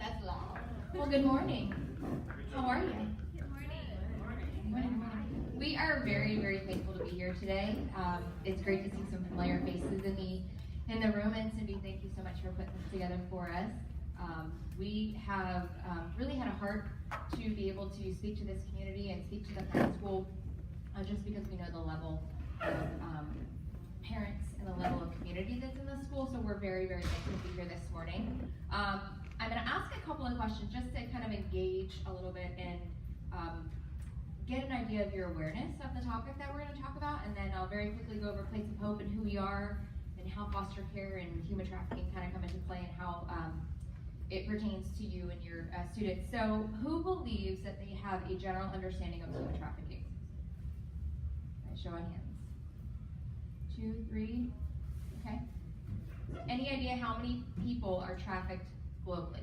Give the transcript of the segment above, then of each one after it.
That's loud. Well, good morning. How are you? Good morning. Morning. We are very, very thankful to be here today. It's great to see some familiar faces in the room, and Cindy, thank you so much for putting this together for us. We have really had a heart to be able to speak to this community and speak to the high school, just because we know the level of parents and the level of community that's in the school. So we're very, very thankful to be here this morning. I'm going to ask a couple of questions just to kind of engage a little bit and get an idea of your awareness of the topic that we're going to talk about, and then I'll very quickly go over Place of Hope and who we are and how foster care and human trafficking kind of come into play and how it pertains to you and your students. So who believes that they have a general understanding of human trafficking? Show on hands. 2, 3, okay. Any idea how many people are trafficked globally?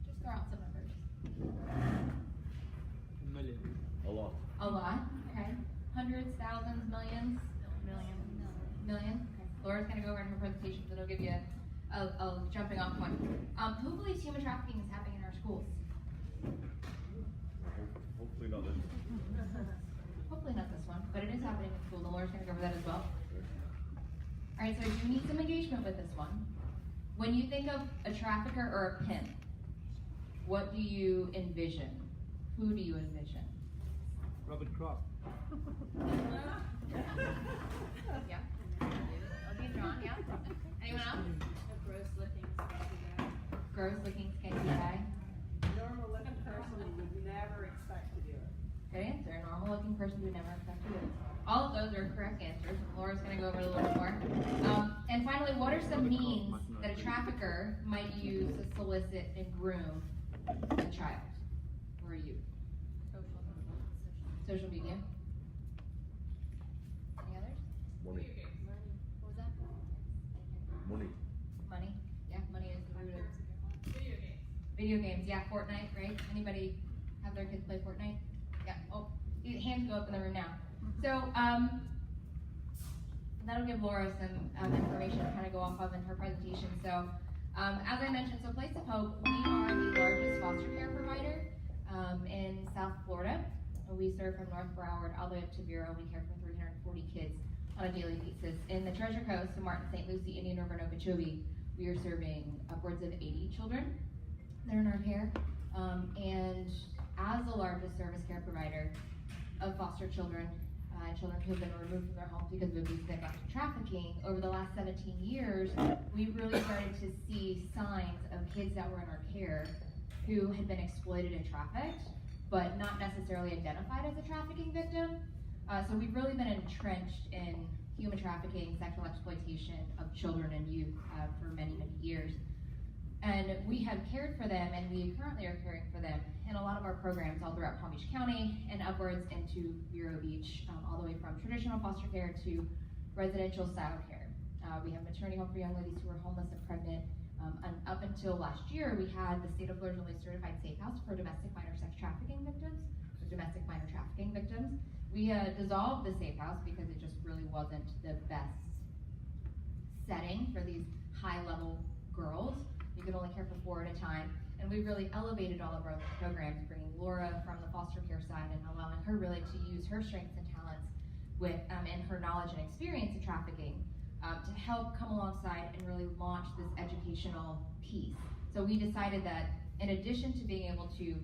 Just throw out some numbers. A million. A lot. A lot, okay. Hundreds, thousands, millions? Million? Okay. Laura's gonna go over in her presentation, so it'll give you a jumping off point. Who believes human trafficking is happening in our schools? Hopefully not this. Hopefully not this one, but it is happening in school, and Laura's gonna go over that as well. All right, so you need some engagement with this one. When you think of a trafficker or a pimp, what do you envision? Who do you envision? Robert Kraft. Yeah. Okay, John, yeah. Anyone else? A gross-looking skanky guy. Gross-looking, skanky guy. Normal-looking person you would never expect to do it. Good answer. A normal-looking person who would never expect to do it. All of those are correct answers. Laura's going to go over it a little bit more. And finally, what are some means that a trafficker might use to solicit and groom a child or a youth? Social media. Any others? Money. What was that? Money. Money. Yeah, money is the root of Video games. video games. Yeah, Fortnite, right? Anybody have their kids play Fortnite? Yeah. Oh, hands go up in the room now. So that'll give Laura some information to kind of go off of in her presentation. So as I mentioned, so Place of Hope, we are the largest foster care provider in South Florida. We serve from North Broward all the way up to Vero. We care for 340 kids on a daily basis. In the Treasure Coast, so Martin, St. Lucie, Indian River, and Okeechobee, we are serving upwards of 80 children that are in our care. And as the largest service care provider of foster children, children who have been removed from their homes because of abuse, neglect, and trafficking, over the last 17 years, we really started to see signs of kids that were in our care who had been exploited and trafficked, but not necessarily identified as a trafficking victim. So we've really been entrenched in human trafficking, sexual exploitation of children and youth for many, many years. And we have cared for them, and we currently are caring for them in a lot of our programs all throughout Palm Beach County and upwards into Vero Beach, all the way from traditional foster care to residential style care. We have maternity home for young ladies who are homeless and pregnant. And up until last year, we had the state of Florida's only certified safe house for domestic minor sex trafficking victims, or domestic minor trafficking victims. We dissolved the safe house because it just really wasn't the best setting for these high-level girls. You could only care for 4 at a time. And we really elevated all of our programs, bringing Laura from the foster care side and allowing her really to use her strengths and talents with and her knowledge and experience in trafficking to help come alongside and really launch this educational piece. So we decided that in addition to being able to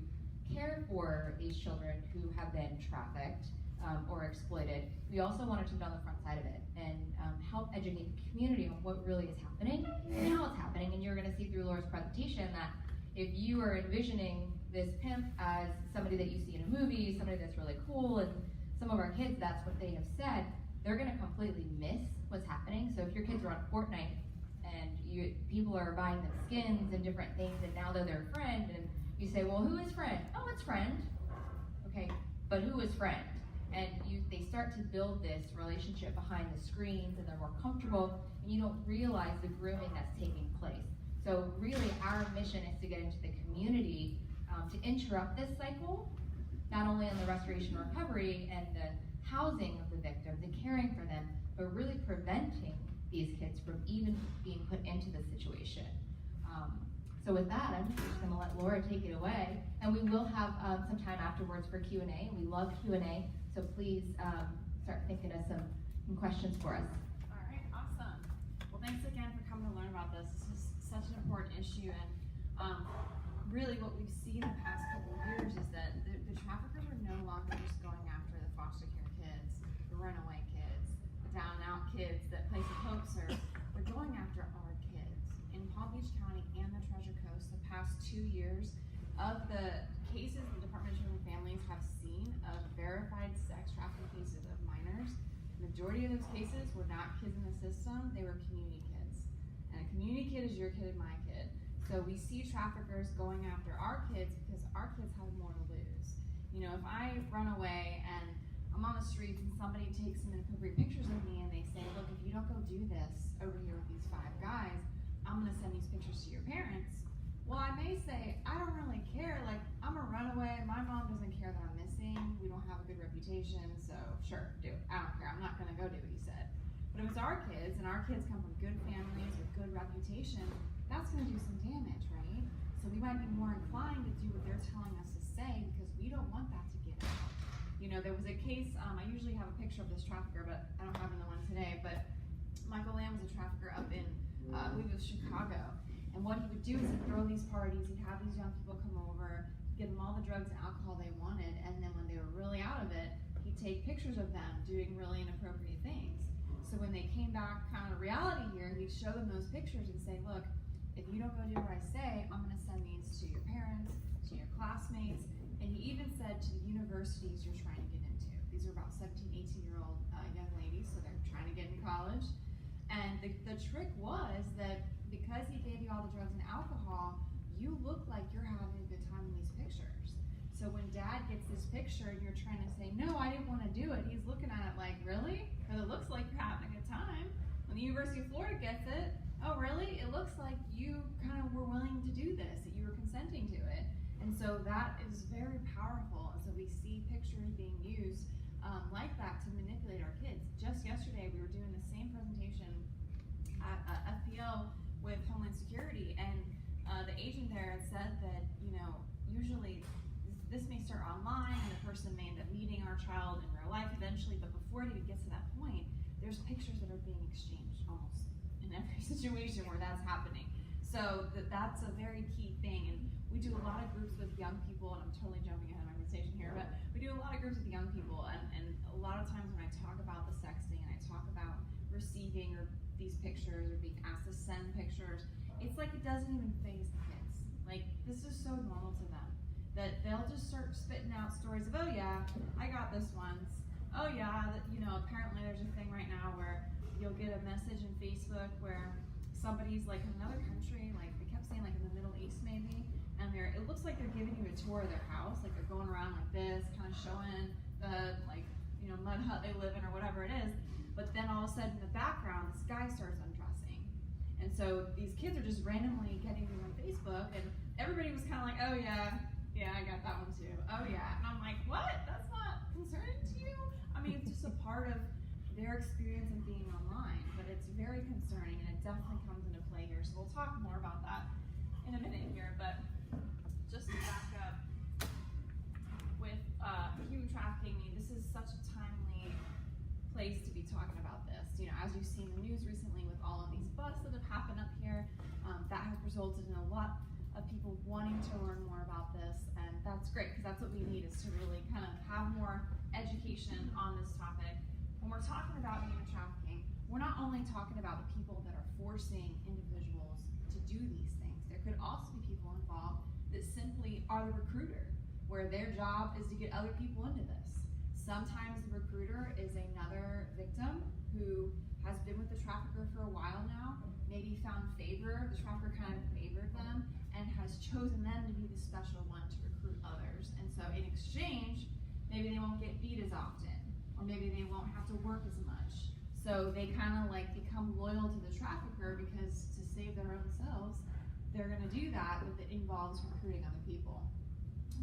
care for these children who have been trafficked or exploited, we also wanted to be on the front side of it and help educate the community on what really is happening and how it's happening. And you're going to see through Laura's presentation that if you are envisioning this pimp as somebody that you see in a movie, somebody that's really cool, and some of our kids, that's what they have said, they're going to completely miss what's happening. So if your kids are on Fortnite and people are buying them skins and different things, and now they're their friend, and you say, well, who is friend? Oh, it's friend. Okay, but who is friend? And they start to build this relationship behind the screens, and they're more comfortable, and you don't realize the grooming that's taking place. So really, our mission is to get into the community to interrupt this cycle, not only on the restoration and recovery and the housing of the victims and caring for them, but really preventing these kids from even being put into this situation. So with that, I'm just gonna let Laura take it away, and we will have some time afterwards for Q&A, and we love Q&A, so please start thinking of some questions for us. All right, awesome. Well, thanks again for coming to learn about this. This is such an important issue, and really what we've seen the past couple of years is that the traffickers are no longer just going after the foster care kids, the runaway kids, the down and out kids that Place of Hope serves. They're going after our kids. In Palm Beach County and the Treasure Coast, the past 2 years, of the cases the Department of Children and Families have seen of verified sex trafficking cases of minors, the majority of those cases were not kids in the system, they were community kids. And a community kid is your kid and my kid. So we see traffickers going after our kids because our kids have more to lose. You know, if I run away and I'm on the streets and somebody takes some inappropriate pictures of me and they say, look, if you don't go do this over here with these 5 guys, I'm gonna send these pictures to your parents. Well, I may say, I don't really care, like, I'm a runaway, my mom doesn't care that I'm missing, we don't have a good reputation, so sure, do it, I don't care, I'm not gonna go do what you said. But if it's our kids, and our kids come from good families with good reputation, that's gonna do some damage, right? So we might be more inclined to do what they're telling us to say, because we don't want that to get out. You know, there was a case, I usually have a picture of this trafficker, but I don't have another one today, but Michael Lamb was a trafficker up in, I believe it was Chicago. And what he would do is he'd throw these parties, he'd have these young people come over, give them all the drugs and alcohol they wanted, and then when they were really out of it, he'd take pictures of them doing really inappropriate things. So when they came back kind of reality here, he'd show them those pictures and say, look, if you don't go do what I say, I'm gonna send these to your parents, to your classmates, and he even said to the universities you're trying to get into. These are about 17, 18-year-old young ladies, so they're trying to get in college. And the trick was that because he gave you all the drugs and alcohol, you look like you're having a good time in these pictures. So when dad gets this picture and you're trying to say, no, I didn't want to do it, he's looking at it like, really? Because it looks like you're having a good time. When the University of Florida gets it, oh really? It looks like you kind of were willing to do this, that you were consenting to it. And so that is very powerful. And so we see pictures being used like that to manipulate our kids. Just yesterday, we were doing the same presentation at FPL with Homeland Security, and the agent there had said that, you know, usually this may start online and the person may end up meeting our child in real life eventually, but before it even gets to that point, there's pictures that are being exchanged almost in every situation where that's happening. So that's a very key thing, and we do a lot of groups with young people, and I'm totally jumping ahead of my presentation here, but we do a lot of groups with young people, and a lot of times when I talk about the sexting and I talk about receiving or these pictures or being asked to send pictures, it's like it doesn't even faze the kids. Like, this is so normal to them that they'll just start spitting out stories of, oh yeah, I got this once. Oh yeah, that, you know, apparently there's a thing right now where you'll get a message in Facebook where somebody's like in another country, like they kept saying like in the Middle East maybe, and it looks like they're giving you a tour of their house, like they're going around like this, kind of showing the, like, you know, mud hut they live in or whatever it is. But then all of a sudden in the background, this guy starts undressing. And so these kids are just randomly getting these on Facebook, and everybody was kind of like, oh yeah, I got that one too. Oh yeah. And I'm like, what? That's not concerning to you? I mean, it's just a part of their experience of being online, but it's very concerning, and it definitely comes into play here. So we'll talk more about that in a minute here, but just to back up with human trafficking, this is such a timely place to be talking about this. You know, as you've seen in the news recently with all of these busts that have happened up here, that has resulted in a lot of people wanting to learn more about this, and that's great, because that's what we need, is to really kind of have more education on this topic. When we're talking about human trafficking, we're not only talking about the people that are forcing individuals to do these things. There could also be people involved that simply are the recruiter, where their job is to get other people into this. Sometimes the recruiter is another victim who has been with the trafficker for a while now, maybe found favor, the trafficker kind of favored them, and has chosen them to be the special one to recruit others. And so in exchange, maybe they won't get beat as often, or maybe they won't have to work as much. So they kind of like become loyal to the trafficker because to save their own selves, they're gonna do that, but it involves recruiting other people.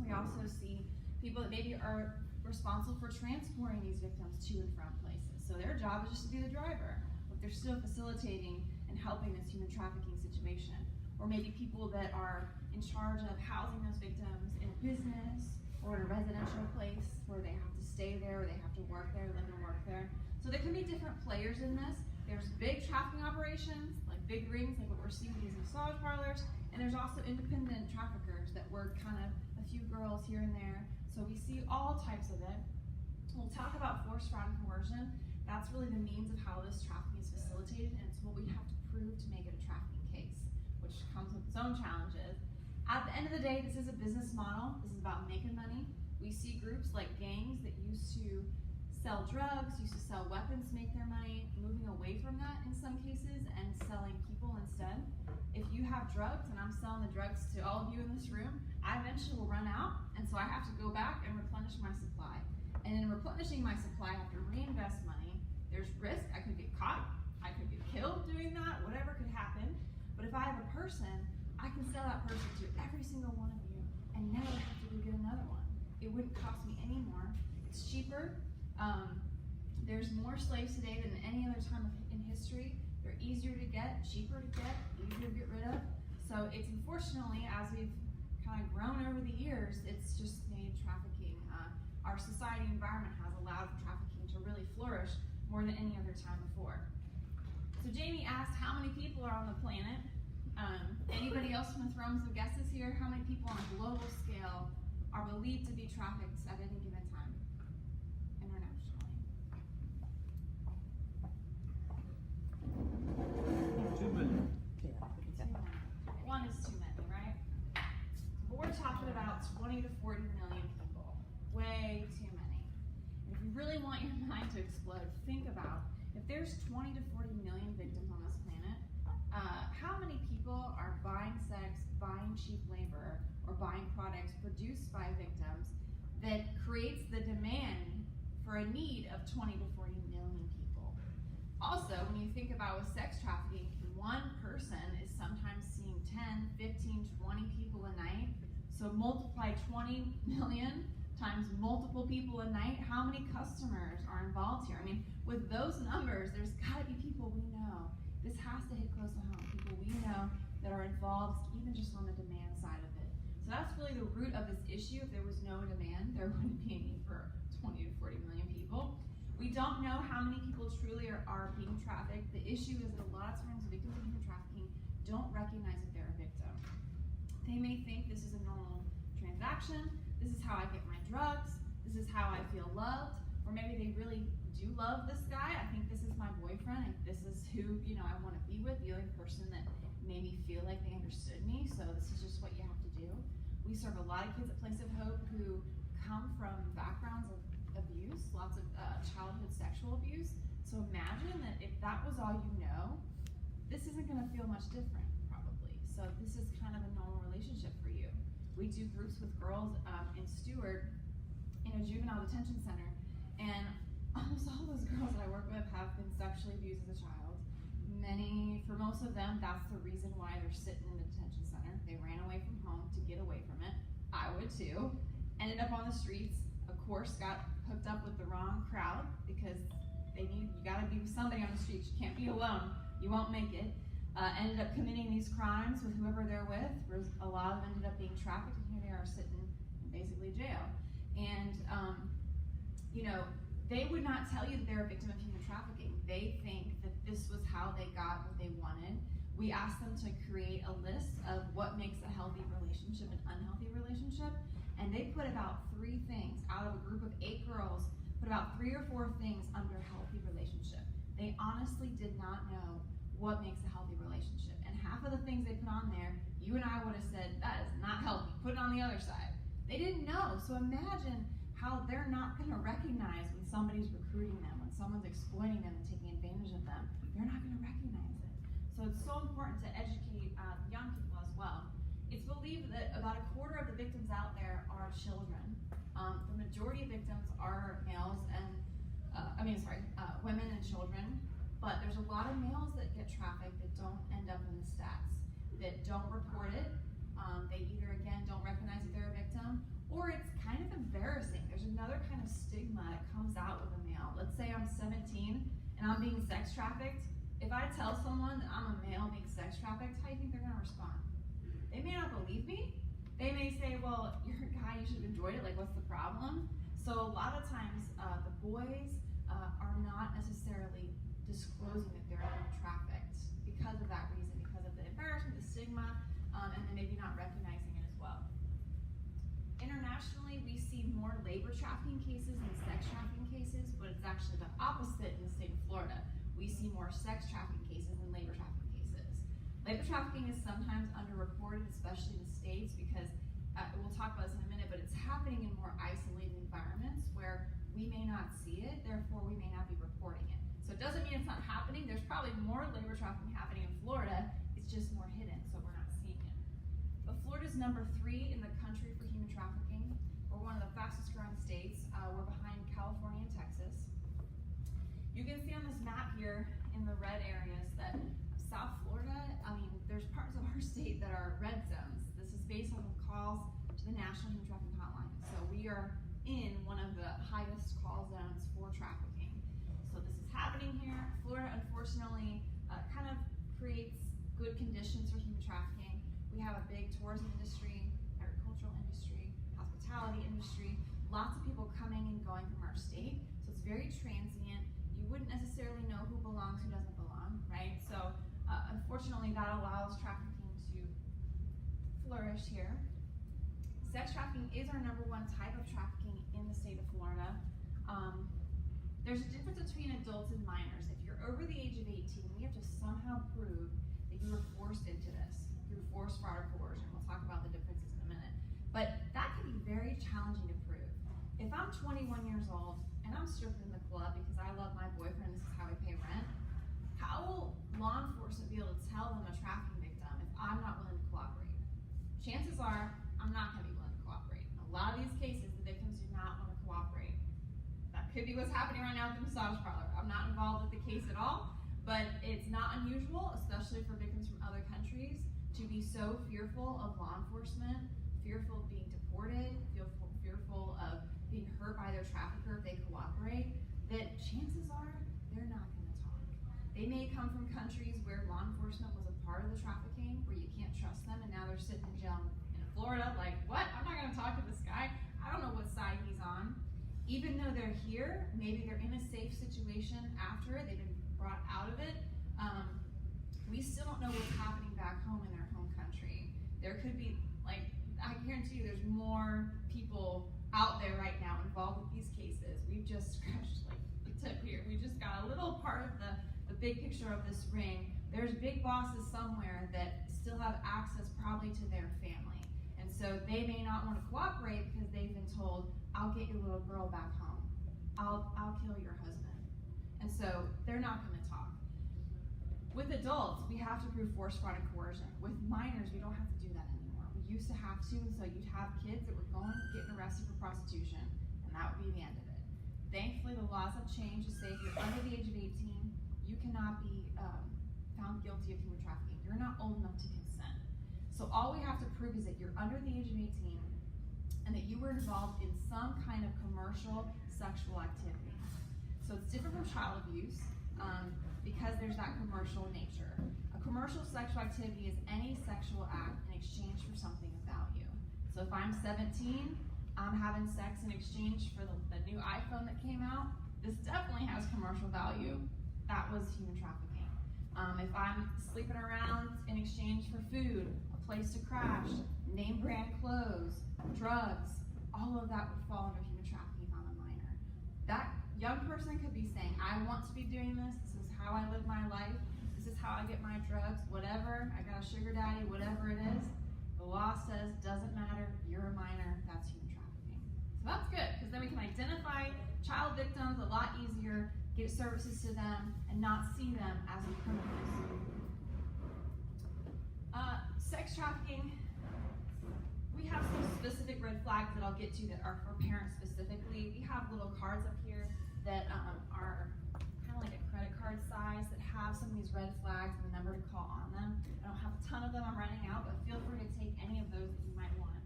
We also see people that maybe are responsible for transporting these victims to and from places. So their job is just to be the driver, but they're still facilitating and helping this human trafficking situation. or maybe people that are in charge of housing those victims in a business or in a residential place where they have to stay there or they have to work there, live and work there. So there can be different players in this. There's big trafficking operations, like big rings, like what we're seeing with these massage parlors, and there's also independent traffickers that work kind of a few girls here and there. So we see all types of it. We'll talk about force, fraud, and coercion. That's really the means of how this trafficking is facilitated, and it's what we have to prove to make it a trafficking case, which comes with its own challenges. At the end of the day, this is a business model. This is about making money. We see groups like gangs that used to sell drugs, used to sell weapons to make their money, moving away from that in some cases and selling people instead. If you have drugs and I'm selling the drugs to all of you in this room, I eventually will run out, and so I have to go back and replenish my supply. And in replenishing my supply, I have to reinvest money. There's risk. I could get caught. I could get killed doing that. Whatever could happen. But if I have a person, I can sell that person to every single one of you and never have to go get another one. It wouldn't cost me any more. It's cheaper. There's more slaves today than any other time in history. They're easier to get, cheaper to get, easier to get rid of. So it's unfortunately, as we've kind of grown over the years, it's just made trafficking, our society environment has allowed trafficking to really flourish more than any other time before. So Jamie asked how many people are on the planet. Anybody else want to throw in some guesses here? How many people on a global scale are believed to be trafficked at any given time internationally? 2 million. Too many. One is too many, right? But we're talking about 20 to 40 million people. Way too many. And if you really want your mind to explode, think about if there's 20 to 40 million victims on this planet, how many people are buying sex, buying cheap labor, or buying products produced by victims that creates the demand for a need of 20 to 40 million people? Also, when you think about with sex trafficking, one person is sometimes seeing 10, 15, 20 people a night. So multiply 20 million times multiple people a night. How many customers are involved here? I mean, with those numbers, there's gotta be people we know. This has to hit close to home. People we know that are involved even just on the demand side of it. So that's really the root of this issue. If there was no demand, there wouldn't be a need for 20 to 40 million people. We don't know how many people truly are being trafficked. The issue is that a lot of times victims of human trafficking don't recognize that they're a victim. They may think this is a normal transaction, this is how I get my drugs, this is how I feel loved, or maybe they really do love this guy. I think this is my boyfriend, and this is who, I want to be with, the only person that made me feel like they understood me, so this is just what you have to do. We serve a lot of kids at Place of Hope who come from backgrounds of abuse, lots of childhood sexual abuse. So imagine that if that was all you know, this isn't going to feel much different, probably. So this is kind of a normal relationship for you. We do groups with girls in Stewart in a juvenile detention center, and almost all those girls that I work with have been sexually abused as a child. For most of them, that's the reason why they're sitting in the detention center. They ran away from home to get away from it. I would too. Ended up on the streets, of course, got hooked up with the wrong crowd because you gotta be with somebody on the streets. You can't be alone. You won't make it. Ended up committing these crimes with whoever they're with. A lot of them ended up being trafficked, and here they are sitting in basically jail. And, they would not tell you that they're a victim of human trafficking. They think that this was how they got what they wanted. We asked them to create a list of what makes a healthy relationship an unhealthy relationship, and they put about 3 things out of a group of 8 girls, put about 3 or 4 things under healthy relationship. They honestly did not know what makes a healthy relationship. And half of the things they put on there, you and I would have said, that is not healthy. Put it on the other side. They didn't know. So imagine how they're not going to recognize when somebody's recruiting them, when someone's exploiting them and taking advantage of them. They're not going to recognize it. So it's so important to educate young people as well. It's believed that about a quarter of the victims out there are children. The majority of victims are males and, women and children, but there's a lot of males that get trafficked that don't end up in the stats, that don't report it. They either, again, don't recognize that they're a victim, or it's kind of embarrassing. There's another kind of stigma that comes out with a male. Let's say I'm 17 and I'm being sex trafficked. If I tell someone that I'm a male being sex trafficked, how do you think they're gonna respond? They may not believe me. They may say, well, you're a guy, you should have enjoyed it, like what's the problem? So a lot of times, the boys are not necessarily disclosing that they're being trafficked because of that reason, because of the embarrassment, the stigma, and then maybe not recognizing it as well. Internationally, we see more labor trafficking cases than sex trafficking cases, but it's actually the opposite in the state of Florida. We see more sex trafficking cases than labor trafficking cases. Labor trafficking is sometimes underreported, especially in the States, because we'll talk about this in a minute, but it's happening in more isolated environments where we may not see it, therefore we may not be reporting it. So it doesn't mean it's not happening. There's probably more labor trafficking happening in Florida, it's just more hidden, so we're not seeing it. But Florida's number 3 in the country for human trafficking. We're one of the fastest growing states. We're behind California and Texas. You can see on this map here in the red areas that South Florida, there's parts of our state that are red zones. This is based on the calls to the National Human Trafficking Hotline. So we are in one of the highest call zones for trafficking. So this is happening here. Florida, unfortunately, kind of creates good conditions for human trafficking. We have a big tourism industry, agricultural industry, hospitality industry, lots of people coming and going from our state. So it's very transient. You wouldn't necessarily know who belongs, who doesn't belong, right? So unfortunately, that allows trafficking to flourish here. Sex trafficking is our number 1 type of trafficking in the state of Florida. There's a difference between adults and minors. If you're over the age of 18, we have to somehow prove that you were forced into this through force, fraud, or coercion. We'll talk about the differences in a minute. But that can be very challenging to prove. If I'm 21 years old and I'm stripping in the club because I love my boyfriend, this is how we pay rent, how will law enforcement be able to tell them a trafficking victim if I'm not willing to cooperate? Chances are I'm not going to be willing to cooperate. In a lot of these cases, the victims do not want to cooperate. That could be what's happening right now at the massage parlor. I'm not involved with the case at all, but it's not unusual, especially for victims from other countries, to be so fearful of law enforcement, fearful of being deported, fearful of being hurt by their trafficker if they cooperate, that chances are they're not going to talk. They may come from countries where law enforcement was a part of the trafficking, where you can't trust them, and now they're sitting in jail in Florida like, what? I'm not going to talk to this guy. I don't know what side he's on. Even though they're here, maybe they're in a safe situation after it, they've been brought out of it, we still don't know what's happening back home in their home country. There could be, like, I guarantee you there's more people out there right now involved with these cases. We've just scratched like the tip here. We just got a little part of the big picture of this ring. There's big bosses somewhere that still have access probably to their family. And so they may not want to cooperate because they've been told, I'll get your little girl back home. I'll kill your husband. And so they're not going to talk. With adults, we have to prove force, fraud, and coercion. With minors, we don't have to do that anymore. We used to have to, and so you'd have kids that were getting arrested for prostitution, and that would be the end of it. Thankfully, the laws have changed to say if you're under the age of 18, you cannot be found guilty of human trafficking. You're not old enough to consent. So all we have to prove is that you're under the age of 18 and that you were involved in some kind of commercial sexual activity. So it's different from child abuse because there's that commercial nature. A commercial sexual activity is any sexual act in exchange for something of value. So if I'm 17, I'm having sex in exchange for the new iPhone that came out, this definitely has commercial value. That was human trafficking. If I'm sleeping around in exchange for food, a place to crash, name brand clothes, drugs, all of that would fall under human trafficking if I'm a minor. That young person could be saying, I want to be doing this, this is how I live my life, this is how I get my drugs, whatever, I got a sugar daddy, whatever it is. The law says, doesn't matter, you're a minor, that's human trafficking. So that's good, because then we can identify child victims a lot easier, get services to them, and not see them as criminals. Sex trafficking, we have some specific red flags that I'll get to that are for parents specifically. We have little cards up here that are kind of like a credit card size that have some of these red flags and the number to call on them. I don't have a ton of them, I'm running out, but feel free to take any of those that you might want.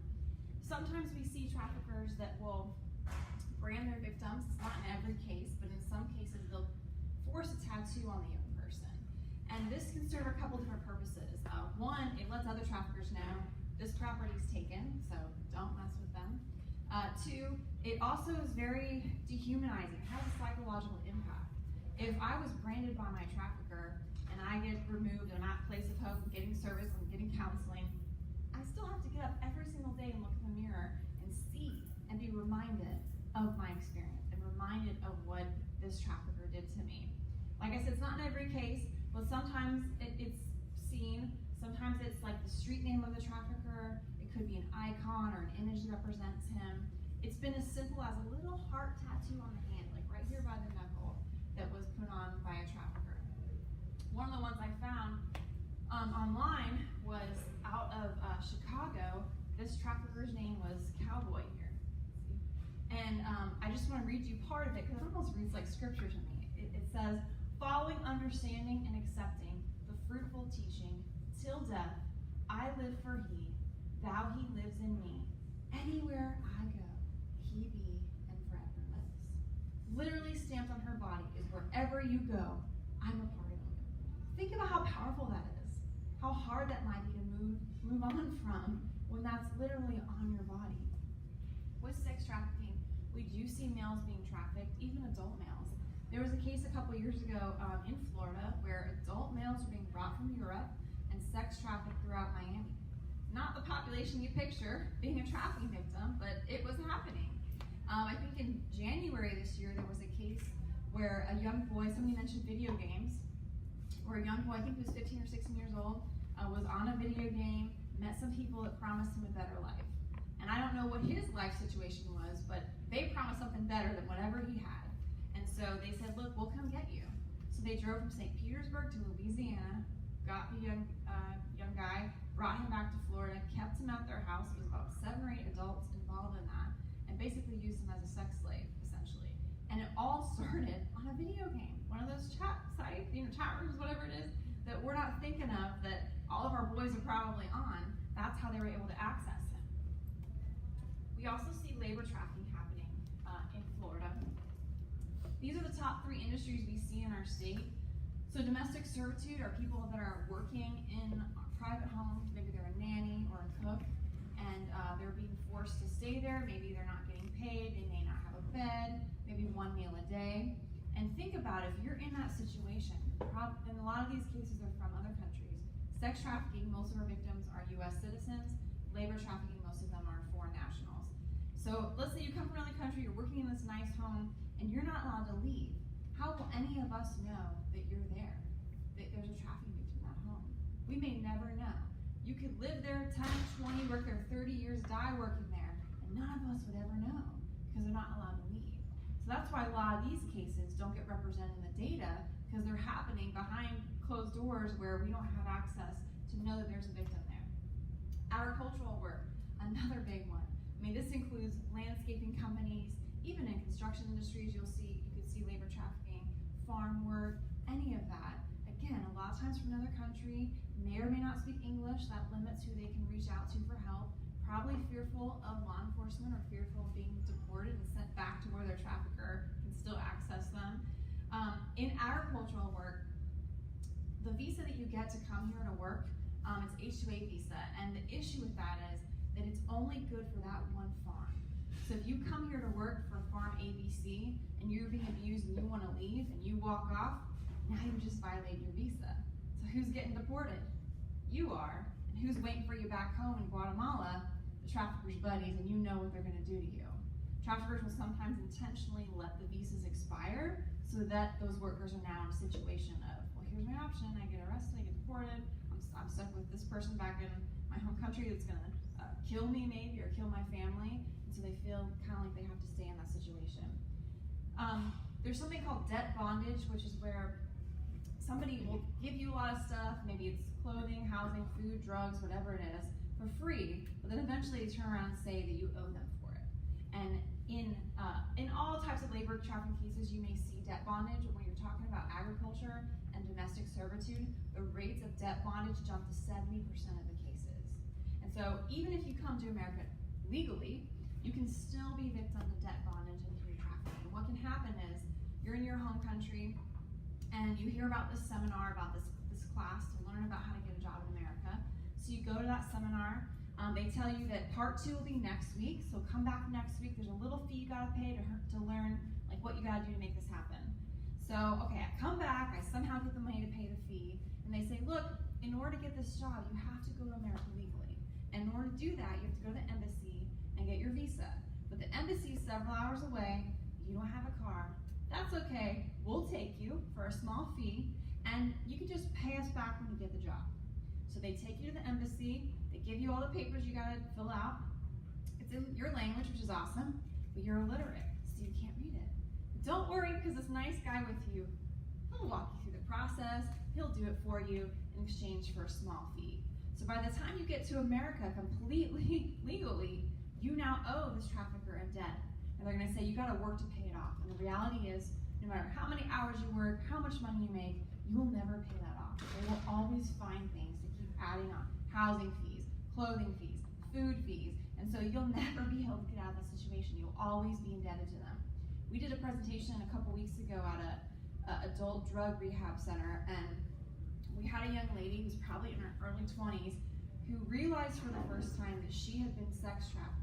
Sometimes we see traffickers that will brand their victims. It's not in every case, but in some cases they'll force a tattoo on the young person. And this can serve a couple different purposes. One, it lets other traffickers know this property is taken, so don't mess with them. Two, it also is very dehumanizing. It has a psychological impact. If I was branded by my trafficker and I get removed and I'm at Place of Hope and getting service and getting counseling, I still have to get up every single day and look in the mirror and see and be reminded of my experience and reminded of what this trafficker did to me. Like I said, it's not in every case, but sometimes it's seen. Sometimes it's like the street name of the trafficker. It could be an icon or an image that represents him. It's been as simple as a little heart tattoo on the hand, like right here by the knuckle, that was put on by a trafficker. One of the ones I found online was out of Chicago. This trafficker's name was Cowboy here. And I just want to read you part of it because it almost reads like scripture to me. It says, following, understanding, and accepting the fruitful teaching, till death, I live for he, thou he lives in me. Anywhere I go, he be and forever lives. Literally stamped on her body is wherever you go, I'm a part of you. Think about how powerful that is. How hard that might be to move on from when that's literally on your body. With sex trafficking, we do see males being trafficked, even adult males. There was a case a couple years ago in Florida where adult males were being brought from Europe and sex trafficked throughout Miami. Not the population you picture being a trafficking victim, but it was happening. I think in January this year, there was a case where a young boy, somebody mentioned video games, where a young boy, I think he was 15 or 16 years old, was on a video game, met some people that promised him a better life. And I don't know what his life situation was, but they promised something better than whatever he had. And so they said, look, we'll come get you. So they drove from St. Petersburg to Louisiana, got the young guy, brought him back to Florida, kept him at their house. It was about 7 or 8 adults involved in that, and basically used him as a sex slave, essentially. And it all started on a video game, one of those chat sites, chat rooms, whatever it is, that we're not thinking of, that all of our boys are probably on. That's how they were able to access him. We also see labor trafficking happening in Florida. These are the top 3 industries we see in our state. So domestic servitude are people that are working in private homes. Maybe they're a nanny or a cook, and they're being forced to stay there. Maybe they're not getting paid. They may not have a bed, maybe 1 meal a day. And think about if you're in that situation, and a lot of these cases are from other countries. Sex trafficking, most of our victims are US citizens. Labor trafficking, most of them are foreign nationals. So let's say you come from another country, you're working in this nice home, and you're not allowed to leave. How will any of us know that you're there, that there's a trafficking victim in that home? We may never know. You could live there 10, 20, work there 30 years, die working there, and none of us would ever know because they're not allowed to leave. So that's why a lot of these cases don't get represented in the data, because they're happening behind closed doors where we don't have access to know that there's a victim there. Agricultural work, another big one. I mean, this includes landscaping companies, even in construction industries, you could see labor trafficking, farm work, any of that. Again, a lot of times from another country, may or may not speak English, that limits who they can reach out to for help, probably fearful of law enforcement or fearful of being deported and sent back to where their trafficker can still access them. In agricultural work, the visa that you get to come here to work, it's H-2A visa, and the issue with that is that it's only good for that one farm. So if you come here to work for farm ABC and you're being abused and you want to leave and you walk off, now you just violated your visa. So who's getting deported? You are. And who's waiting for you back home in Guatemala? The traffickers' buddies, and you know what they're going to do to you. Traffickers will sometimes intentionally let the visas expire so that those workers are now in a situation of, well, here's my option. I get arrested, I get deported. I'm stuck with this person back in my home country that's going to kill me maybe or kill my family. And so they feel kind of like they have to stay in that situation. There's something called debt bondage, which is where somebody will give you a lot of stuff. Maybe it's clothing, housing, food, drugs, whatever it is, for free. But then eventually they turn around and say that you owe them for it. And in all types of labor trafficking cases, you may see debt bondage. When you're talking about agriculture and domestic servitude, the rates of debt bondage jump to 70% of the cases. And so even if you come to America legally, you can still be victim to debt bondage and human trafficking. And what can happen is you're in your home country and you hear about this seminar about this that seminar. They tell you that part 2 will be next week, so come back next week. There's a little fee you gotta pay to learn like what you gotta do to make this happen. So, okay, I come back, I somehow get the money to pay the fee, and they say, look, in order to get this job, you have to go to America legally. And in order to do that, you have to go to the embassy and get your visa. But the embassy is several hours away, you don't have a car. That's okay, we'll take you for a small fee, and you can just pay us back when you get the job. So they take you to the embassy, they give you all the papers you gotta fill out. It's in your language, which is awesome, but you're illiterate, so you can't read it. But don't worry, because this nice guy with you, he'll walk you through the process, he'll do it for you in exchange for a small fee. So by the time you get to America completely legally, you now owe this trafficker a debt. And they're gonna say, you gotta work to pay it off. And the reality is, no matter how many hours you work, how much money you make, you will never pay that off. They will always find things to keep adding on. Housing fees, clothing fees, food fees. And so you'll never be able to get out of that situation. You'll always be indebted to them. We did a presentation a couple weeks ago at a adult drug rehab center, and we had a young lady who's probably in her early 20s who realized for the first time that she had been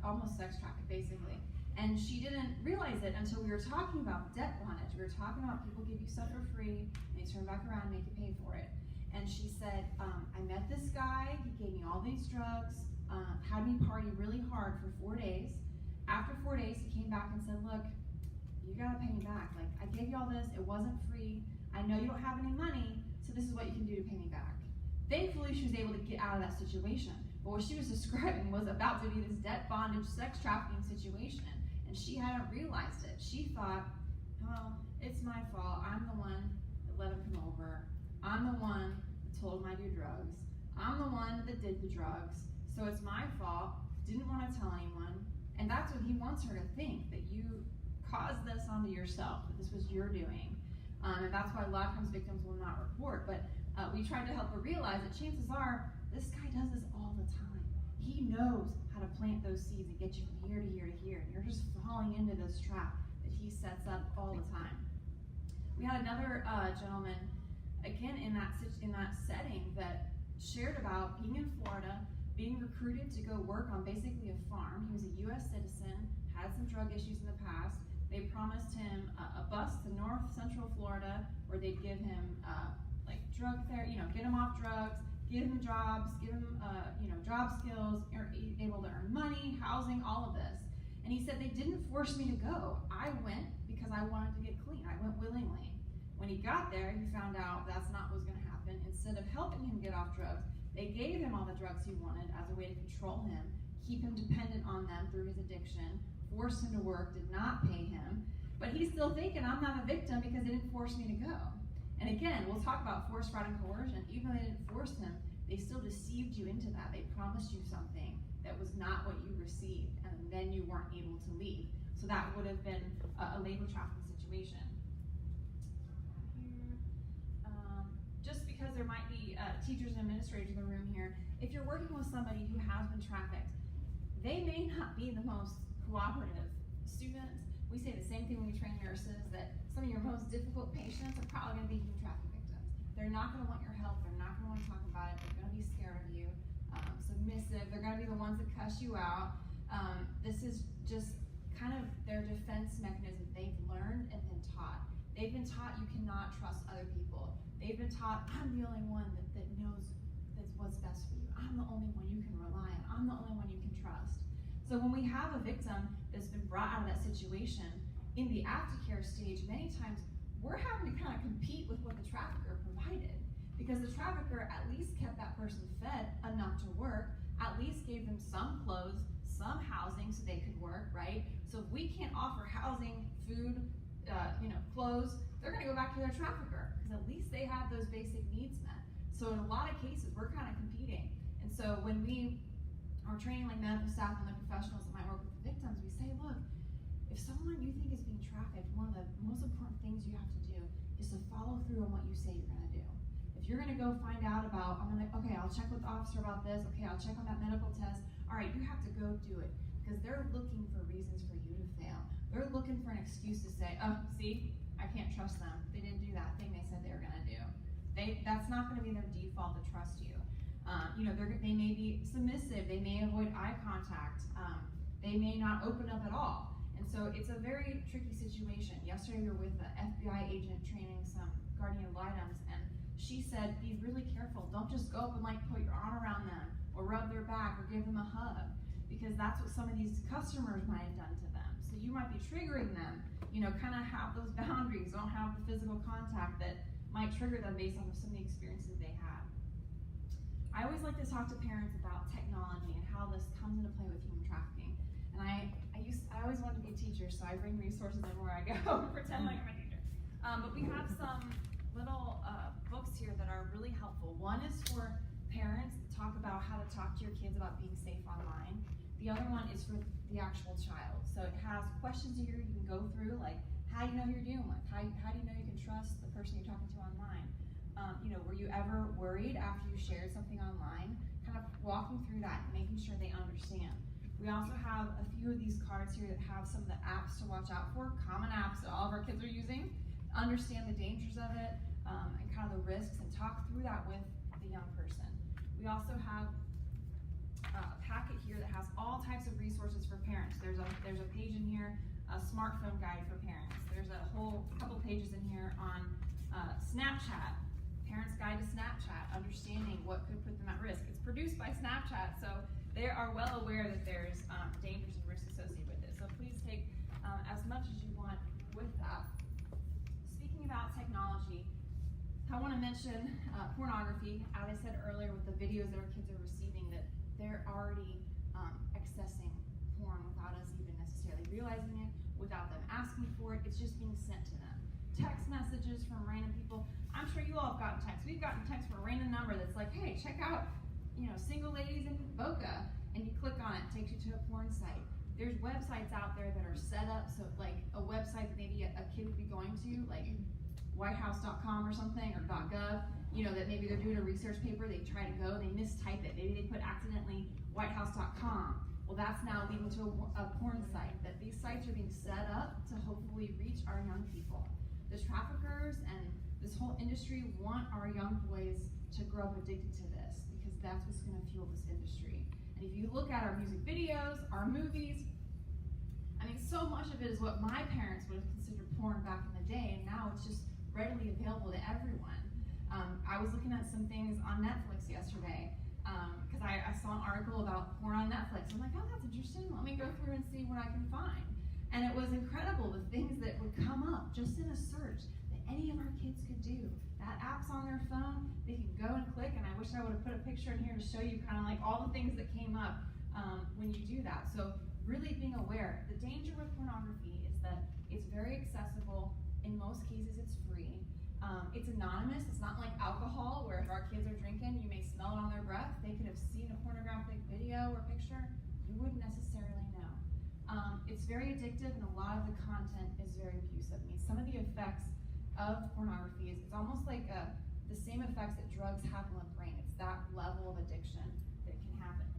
almost sex trafficked basically. And she didn't realize it until we were talking about debt bondage. We were talking about people give you stuff for free, and they turn back around and make you pay for it. And she said, I met this guy, he gave me all these drugs, had me party really hard for 4 days. After 4 days, he came back and said, look, you gotta pay me back. Like, I gave you all this, it wasn't free. I know you don't have any money, so this is what you can do to pay me back. Thankfully, she was able to get out of that situation. But what she was describing was about to be this debt bondage, sex trafficking situation. And she hadn't realized it. She thought, oh, it's my fault. I'm the one that let him come over. I'm the one that told him I do drugs. I'm the one that did the drugs. So it's my fault. Didn't want to tell anyone. And that's what he wants her to think, that you caused this onto yourself, that this was your doing. And that's why a lot of times victims will not report. But we tried to help her realize that chances are this guy does this all the time. He knows how to plant those seeds and get you from here to here to here, and you're just falling into this trap that he sets up all the time. We had another gentleman, again in that setting, that shared about being in Florida, being recruited to go work on basically a farm. He was a U.S. citizen, had some drug issues in the past. They promised him a bus to North Central Florida where they'd give him like drug therapy, get him off drugs, give him jobs, give him job skills, able to earn money, housing, all of this. And he said, they didn't force me to go. I went because I wanted to get clean. I went willingly. When he got there, he found out that's not what was gonna happen. Instead of helping him get off drugs, they gave him all the drugs he wanted as a way to control him, keep him dependent on them through his addiction, force him to work, did not pay him. But he's still thinking, I'm not a victim because they didn't force me to go. And again, we'll talk about force, fraud, and coercion. Even though they didn't force him, they still deceived you into that. They promised you something that was not what you received, and then you weren't able to leave. So that would have been a labor trafficking situation. Just because there might be teachers and administrators in the room here, if you're working with somebody who has been trafficked, they may not be the most cooperative students. We say the same thing when we train nurses, that some of your most difficult patients are probably going to be human trafficking victims. They're not going to want your help. They're not going to want to talk about it. They're going to be scared of you, submissive. They're going to be the ones that cuss you out. This is just kind of their defense mechanism. They've learned and been taught. They've been taught you cannot trust other people. They've been taught, I'm the only one that knows that's what's best for you. I'm the only one you can rely on. I'm the only one you can trust. So when we have a victim that's been brought out of that situation, in the aftercare stage, many times we're having to kind of compete with what the trafficker provided, because the trafficker at least kept that person fed enough to work, at least gave them some clothes, some housing so they could work, right? So if we can't offer housing, food, clothes, they're gonna go back to their trafficker, because at least they have those basic needs met. So in a lot of cases, we're kind of competing. And so when we are training like medical staff and the professionals that might work with the victims, we say, look, if someone you think is being trafficked, one of the most important things you have to do is to follow through on what you say you're gonna do. If you're gonna go find out about, okay, I'll check with the officer about this, okay, I'll check on that medical test, all right, you have to go do it, because they're looking for reasons for you to fail. They're looking for an excuse to say, oh, see, I can't trust them. They didn't do that thing they said they were gonna do. That's not gonna be their default to trust you. They may be submissive, they may avoid eye contact, they may not open up at all. And so it's a very tricky situation. Yesterday we were with an FBI agent training some guardian ad litems, and she said, be really careful. Don't just go up and put your arm around them or rub their back or give them a hug, because that's what some of these customers might have done to them. So you might be triggering them, kind of have those boundaries, don't have the physical contact that might trigger them based on some of the experiences they had. I always like to talk to parents about technology and how this comes into play with human trafficking. And I always wanted to be a teacher, so I bring resources everywhere I go, pretend like I'm a teacher. But we have some little books here that are really helpful. One is for parents to talk about how to talk to your kids about being safe online. The other one is for the actual child. So it has questions here you can go through, like how do you know who you're dealing with? How do you know you can trust the person you're talking to online? Were you ever worried after you shared something online? Kind of walking through that, making sure they understand. We also have a few of these cards here that have some of the apps to watch out for, common apps that all of our kids are using, understand the dangers of it, and kind of the risks, and talk through that with the young person. We also have a packet here that has all types of resources for parents. There's a page in here, a smartphone guide for parents. There's a whole couple pages in here on Snapchat, Parents Guide to Snapchat, understanding what could put them at risk. It's produced by Snapchat, so they are well aware that there's dangers and risks associated with it. So please take as much as you want with that. Speaking about technology, I want to mention pornography. As I said earlier, with the videos that our kids are receiving, that they're already accessing porn without us even necessarily realizing it, without them asking for it. It's just being sent to them. Text messages from random people. I'm sure you all have gotten texts. We've gotten texts from a random number that's like, hey, check out, single ladies in Boca, and you click on it, it takes you to a porn site. There's websites out there that are set up so like a website that maybe a kid would be going to, like whitehouse.com or something, or .gov, that maybe they're doing a research paper, they try to go, they mistype it, maybe they put accidentally whitehouse.com. Well, that's now leading to a porn site. That these sites are being set up to hopefully reach our young people. The traffickers and this whole industry want our young boys to grow up addicted to this, because that's what's going to fuel this industry. And if you look at our music videos, our movies, so much of it is what my parents would have considered porn back in the day, and now it's just readily available to everyone. I was looking at some things on Netflix yesterday, because I saw an article about porn on Netflix. I'm like, oh, that's interesting. Let me go through and see what I can find. And it was incredible, the things that would come up just in a search that any of our kids could do. That app's on their phone, they can go and click, and I wish I would have put a picture in here to show you kind of like all the things that came up when you do that. So really being aware. The danger with pornography is that it's very accessible. In most cases, it's free. It's anonymous. It's not like alcohol, where if our kids are drinking, you may smell it on their breath. They could have seen a pornographic video or picture. You wouldn't necessarily know. It's very addictive, and a lot of the content is very abusive. Some of the effects of pornography is it's almost like the same effects that drugs have on the brain. It's that level of addiction that can happen.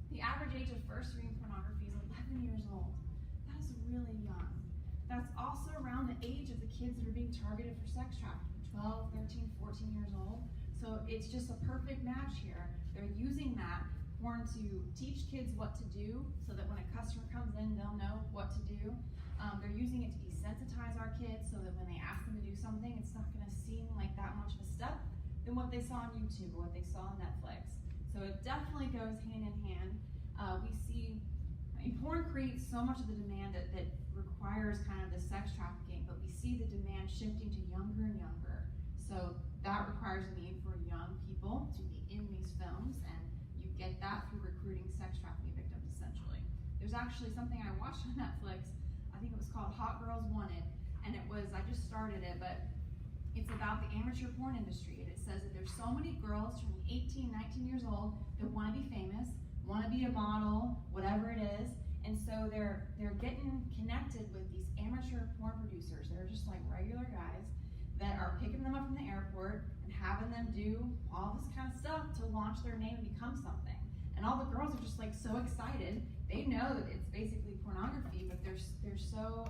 The average age of first reading pornography is 11 years old. That is really young. That's also around the age of the kids that are being targeted for sex trafficking, 12, 13, 14 years old. So it's just a perfect match here. They're using that porn to teach kids what to do, so that when a customer comes in, they'll know what to do. They're using it to desensitize our kids, so that when they ask them to do something, it's not going to seem like that much of a step than what they saw on YouTube or what they saw on Netflix. So it definitely goes hand in hand. We see, porn creates so much of the demand that requires kind of the sex trafficking, but we see the demand shifting to younger and younger. So that requires a need for young people to be in these films, and you get that through recruiting sex trafficking victims, essentially. There's actually something I watched on Netflix, I think it was called Hot Girls Wanted, and I just started it, but it's about the amateur porn industry, and it says that there's so many girls turning 18, 19 years old that want to be famous, want to be a model, whatever it is, and so they're getting connected with these amateur porn producers. They're just like regular guys that are picking them up from the airport and having them do all this kind of stuff to launch their name and become something. And all the girls are just like so excited. They know that it's basically pornography, but they're so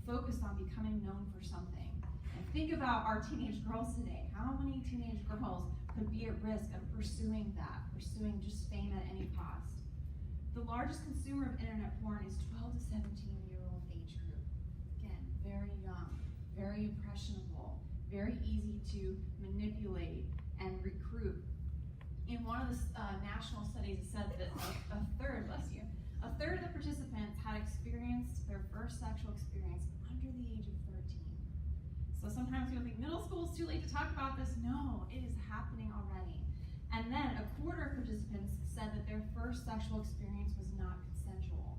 focused on becoming known for something. And think about our teenage girls today. How many teenage girls could be at risk of pursuing just fame at any cost. The largest consumer of internet porn is 12 to 17-year-old age group. Again, very young, very impressionable, very easy to manipulate and recruit. In one of the national studies, it said that a third of the participants had experienced their first sexual experience under the age of 13. So sometimes people think middle school is too late to talk about this. No, it is happening already. And then a quarter of participants said that their first sexual experience was not consensual.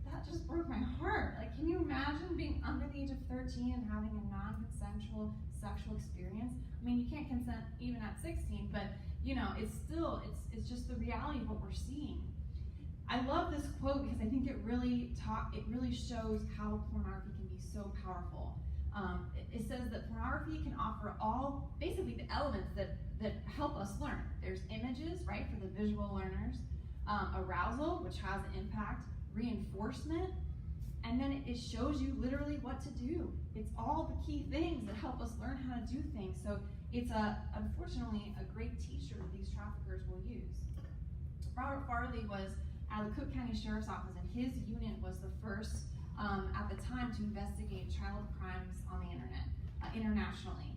That just broke my heart. Like, can you imagine being under the age of 13 and having a non-consensual sexual experience? I mean, you can't consent even at 16, but you know, it's just the reality of what we're seeing. I love this quote because I think it really shows how pornography can be so powerful. It says that pornography can offer basically the elements that help us learn. There's images, right, for the visual learners, arousal, which has an impact, reinforcement, and then it shows you literally what to do. It's all the key things that help us learn how to do things. So it's unfortunately a great teacher these traffickers will use. Robert Farley was at the Cook County Sheriff's Office, and his unit was the first at the time to investigate child crimes on the internet internationally.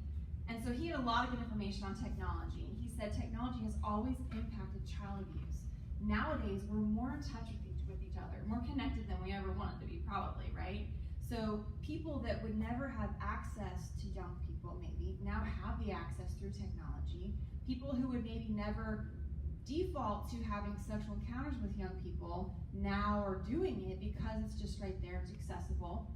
And so he had a lot of good information on technology. And he said technology has always impacted child abuse. Nowadays, we're more in touch with each other, more connected than we ever wanted to be, probably, right? So people that would never have access to young people maybe now have the access through technology. People who would maybe never default to having sexual encounters with young people now are doing it because it's just right there, it's accessible.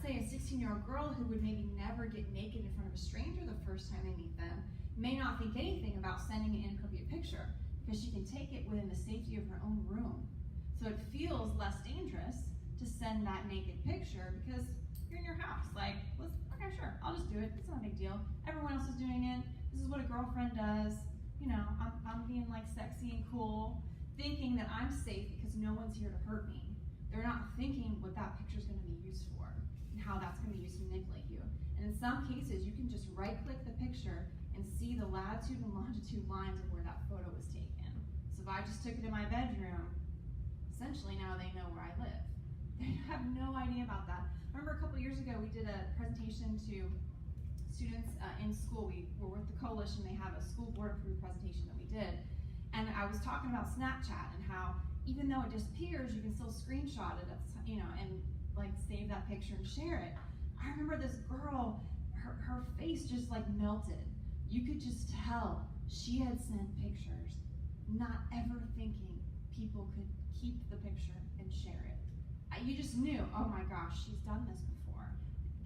Say a 16-year-old girl who would maybe never get naked in front of a stranger the first time they meet them may not think anything about sending an inappropriate picture because she can take it within the safety of her own room. So it feels less dangerous to send that naked picture because you're in your house. Like, okay, sure, I'll just do it. It's not a big deal. Everyone else is doing it. This is what a girlfriend does. You know, I'm being like sexy and cool, thinking that I'm safe because no one's here to hurt me. They're not thinking what that picture's going to be used for and how that's going to be used to manipulate you. And in some cases, you can just right-click the picture and see the latitude and longitude lines of where that photo was taken. So if I just took it in my bedroom, essentially now they know where I live. They have no idea about that. I remember a couple years ago, we did a presentation to students in school. We were with the coalition. They have a school board approved presentation that we did. And I was talking about Snapchat and how even though it disappears, you can still screenshot it, and like save that picture and share it. I remember this girl, her face just like melted. You could just tell she had sent pictures, not ever thinking people could keep the picture and share it. You just knew, oh my gosh, she's done this before.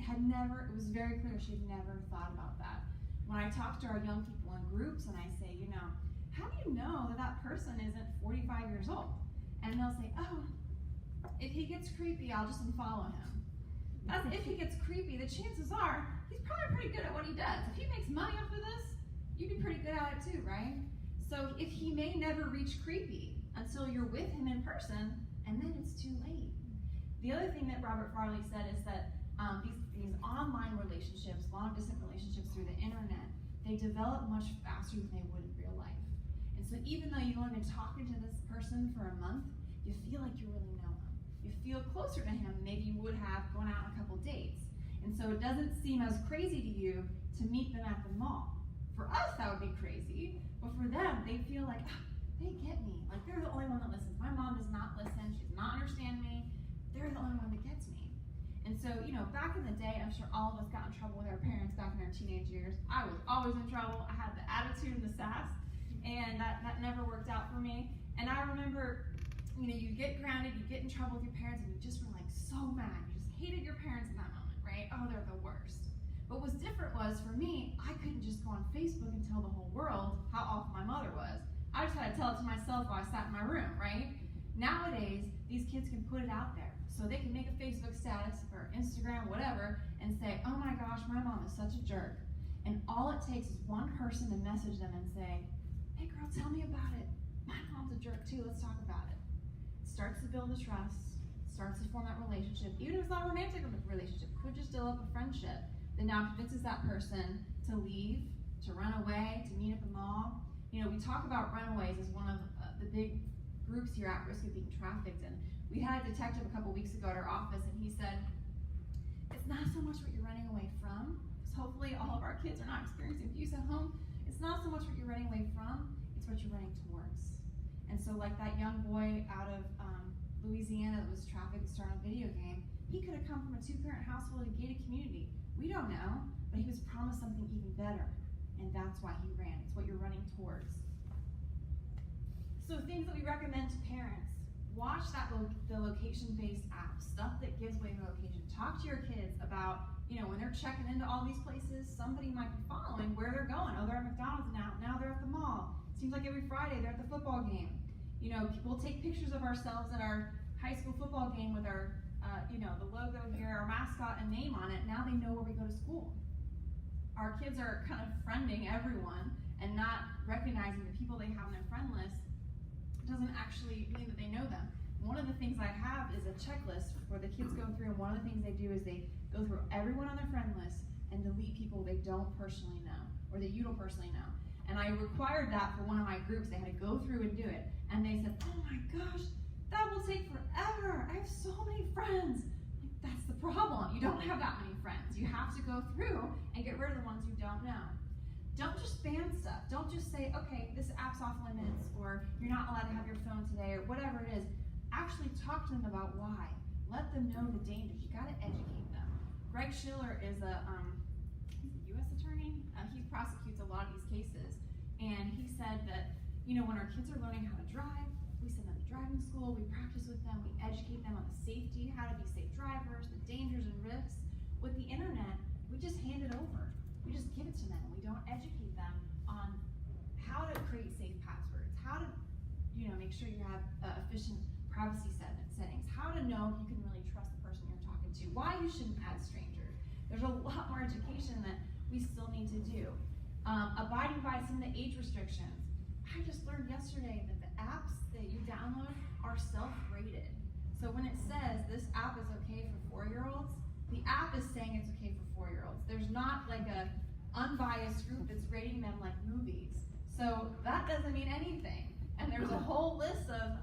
It was very clear she had never thought about that. When I talk to our young people in groups and I say, how do you know that person isn't 45 years old? And they'll say, oh, if he gets creepy, I'll just unfollow him. That's if he gets creepy, the chances are he's probably pretty good at what he does. If he makes money off of this, you'd be pretty good at it too, right? So if he may never reach creepy until you're with him in person, and then it's too late. The other thing that Robert Farley said is that these online relationships, long-distance relationships through the internet, they develop much faster than they would in real life. And so even though you've only been talking to this person for a month, you feel like you really know him. You feel closer to him than maybe you would have going out on a couple dates. And so it doesn't seem as crazy to you to meet them at the mall. For us, that would be crazy, but for them, they feel like, they get me. Like, they're the only one that listens. My mom does not listen. She does not understand me. They're the only one that gets me. And so, back in the day, I'm sure all of us got in trouble with our parents back in our teenage years. I was always in trouble. I had the attitude and the sass, and that never worked out for me. And I remember, you get grounded, you get in trouble with your parents, and you just were like so mad. You just hated your parents in that moment, right? Oh, they're the worst. But what was different was, for me, I couldn't just go on Facebook and tell the whole world how awful my mother was. I just had to tell it to myself while I sat in my room, right? Nowadays, these kids can put it out there. So they can make a Facebook status or Instagram, whatever, and say, oh my gosh, my mom is such a jerk. And all it takes is one person to message them and say, hey girl, tell me about it. My mom's a jerk too, let's talk about it. It starts to build a trust, starts to form that relationship. Even if it's not a romantic relationship, could just develop a friendship that now convinces that person to leave, to run away, to meet at the mall. You know, we talk about runaways as one of the big groups here at risk of being trafficked, and we had a detective a couple weeks ago at our office, and he said, it's not so much what you're running away from, because hopefully all of our kids are not experiencing abuse at home. It's not so much what you're running away from, it's what you're running towards. And so like that young boy out of Louisiana that was trafficked starting a video game, he could have come from a 2-parent household in a gated community. We don't know, but he was promised something even better. And that's why he ran. It's what you're running towards. So things that we recommend to parents: watch the location-based apps, stuff that gives away the location. Talk to your kids about, you know, when they're checking into all these places, somebody might be following where they're going. Oh, they're at McDonald's now they're at the mall. Seems like every Friday they're at the football game. You know, we'll take pictures of ourselves at our high school football game with our, you know, the logo here, our mascot and name on it. Now they know where we go to school. Our kids are kind of friending everyone and not recognizing the people they have on their friend list doesn't actually mean that they know them. One of the things I have is a checklist where the kids go through, and one of the things they do is they go through everyone on their friend list and delete people they don't personally know or that you don't personally know. And I required that for one of my groups. They had to go through and do it. And they said, oh my gosh, that will take forever. I have so many friends. Like, that's the problem. You don't have that many friends. You have to go through and get rid of the ones you don't know. Don't just ban stuff. Don't just say, okay, this app's off limits, or you're not allowed to have your phone today, or whatever it is. Actually talk to them about why. Let them know the dangers. You gotta educate them. Greg Schiller is he's a U.S. attorney. He prosecutes a lot of these cases. And he said that, you know, when our kids are learning how to drive, we send them to driving school, we practice with them, we educate them on the safety, how to be safe drivers, the dangers and risks. With the internet, we just hand it over. We just give it to them. We don't educate them on how to create safe passwords, how to, you know, make sure you have efficient privacy settings, how to know if you can really trust the person you're talking to, why you shouldn't add strangers. There's a lot more education that we still need to do. Abiding by some of the age restrictions. I just learned yesterday that the apps that you download are self-rated. So when it says this app is okay for 4-year-olds, the app is saying it's okay for 4-year-olds. There's not like a unbiased group that's rating them like movies. So that doesn't mean anything. And there's a whole list of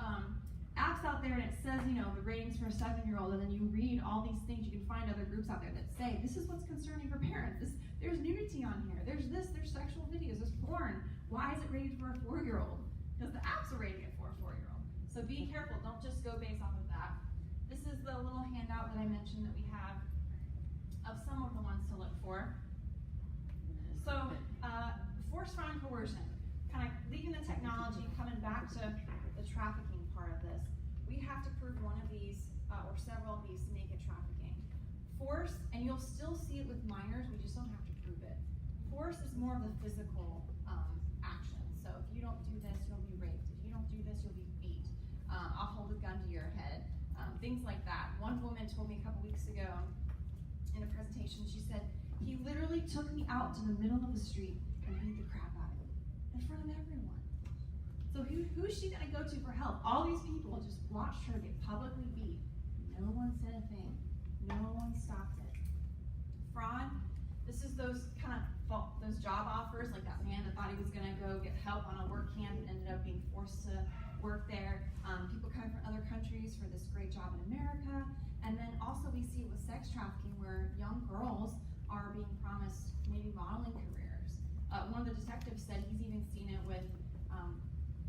apps out there, and it says, you know, the ratings for a 7-year-old, and then you read all these things. You can find other groups out there that say, this is what's concerning for parents. There's nudity on here. There's sexual videos, there's porn. Why is it rated for a 4-year-old? Because the apps are rating it for a 4-year-old. So be careful, don't just go based off of that. This is the little handout that I mentioned that we have of some of the ones to look for. So, force find coercion. Kind of leaving the technology, coming back to the trafficking part of this. We have to prove one of these, or several of these, to make it trafficking. Force, and you'll still see it with minors, we just don't have to prove it. Force is more of the physical action. So if you don't do this, you'll be raped. If you don't do this, you'll be beat. I'll hold a gun to your head. Things like that. One woman told me a couple weeks ago in a presentation, she said, he literally took me out to the middle of the street and beat the crap out of me in front of everyone. So who's she gonna go to for help? All these people just watched her get publicly beat. No one said a thing. No one stopped it. Fraud, this is those kind of those job offers, like that man that thought he was gonna go get help on a work camp and ended up being forced to work there. People coming from other countries for this great job in America. And then also we see it with sex trafficking where young girls are being promised maybe modeling careers. One of the detectives said he's even seen it with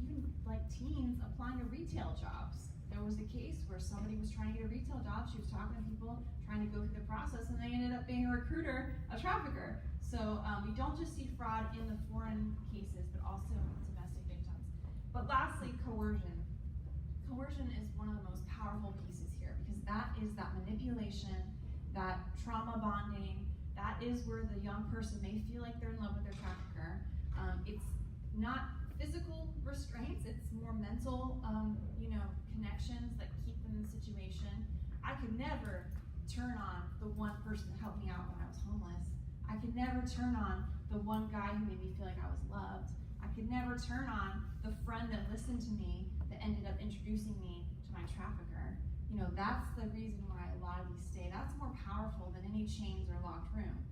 even like teens applying to retail jobs. There was a case where somebody was trying to get a retail job. She was talking to people, trying to go through the process, and they ended up being a recruiter, a trafficker. So we don't just see fraud in the foreign cases, but also domestic victims. But lastly, coercion. Coercion is one of the most powerful pieces here because that is that manipulation, that trauma bonding. That is where the young person may feel like they're in love with their trafficker. It's not physical restraints, it's more mental, connections that keep them in the situation. I could never turn on the one person that helped me out when I was homeless. I could never turn on the one guy who made me feel like I was loved. I could never turn on the friend that listened to me that ended up introducing me to my trafficker. That's the reason why a lot of these stay. That's more powerful than any chains or locked room.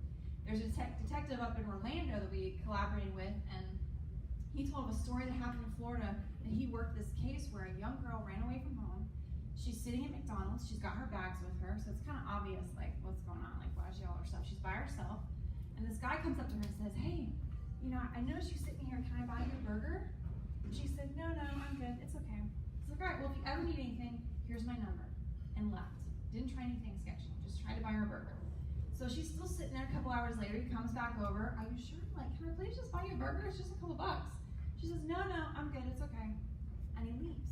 There's a detective up in Orlando that we collaborated with, and he told a story that happened in Florida, and he worked this case where a young girl ran away from home. She's sitting at McDonald's, she's got her bags with her, so it's kind of obvious, like, what's going on, like, why is she all her stuff? She's by herself, and this guy comes up to her and says, hey, you know, I noticed you sitting here, can I buy you a burger? And she said, no, I'm good, it's okay. He's like, all right, well, if you ever need anything, here's my number, and left. Didn't try anything sketchy, just tried to buy her a burger. So she's still sitting there. A couple hours later, he comes back over. Are you sure? Like, can I please just buy you a burger? It's just a couple bucks. She says, no, I'm good, it's okay. And he leaves.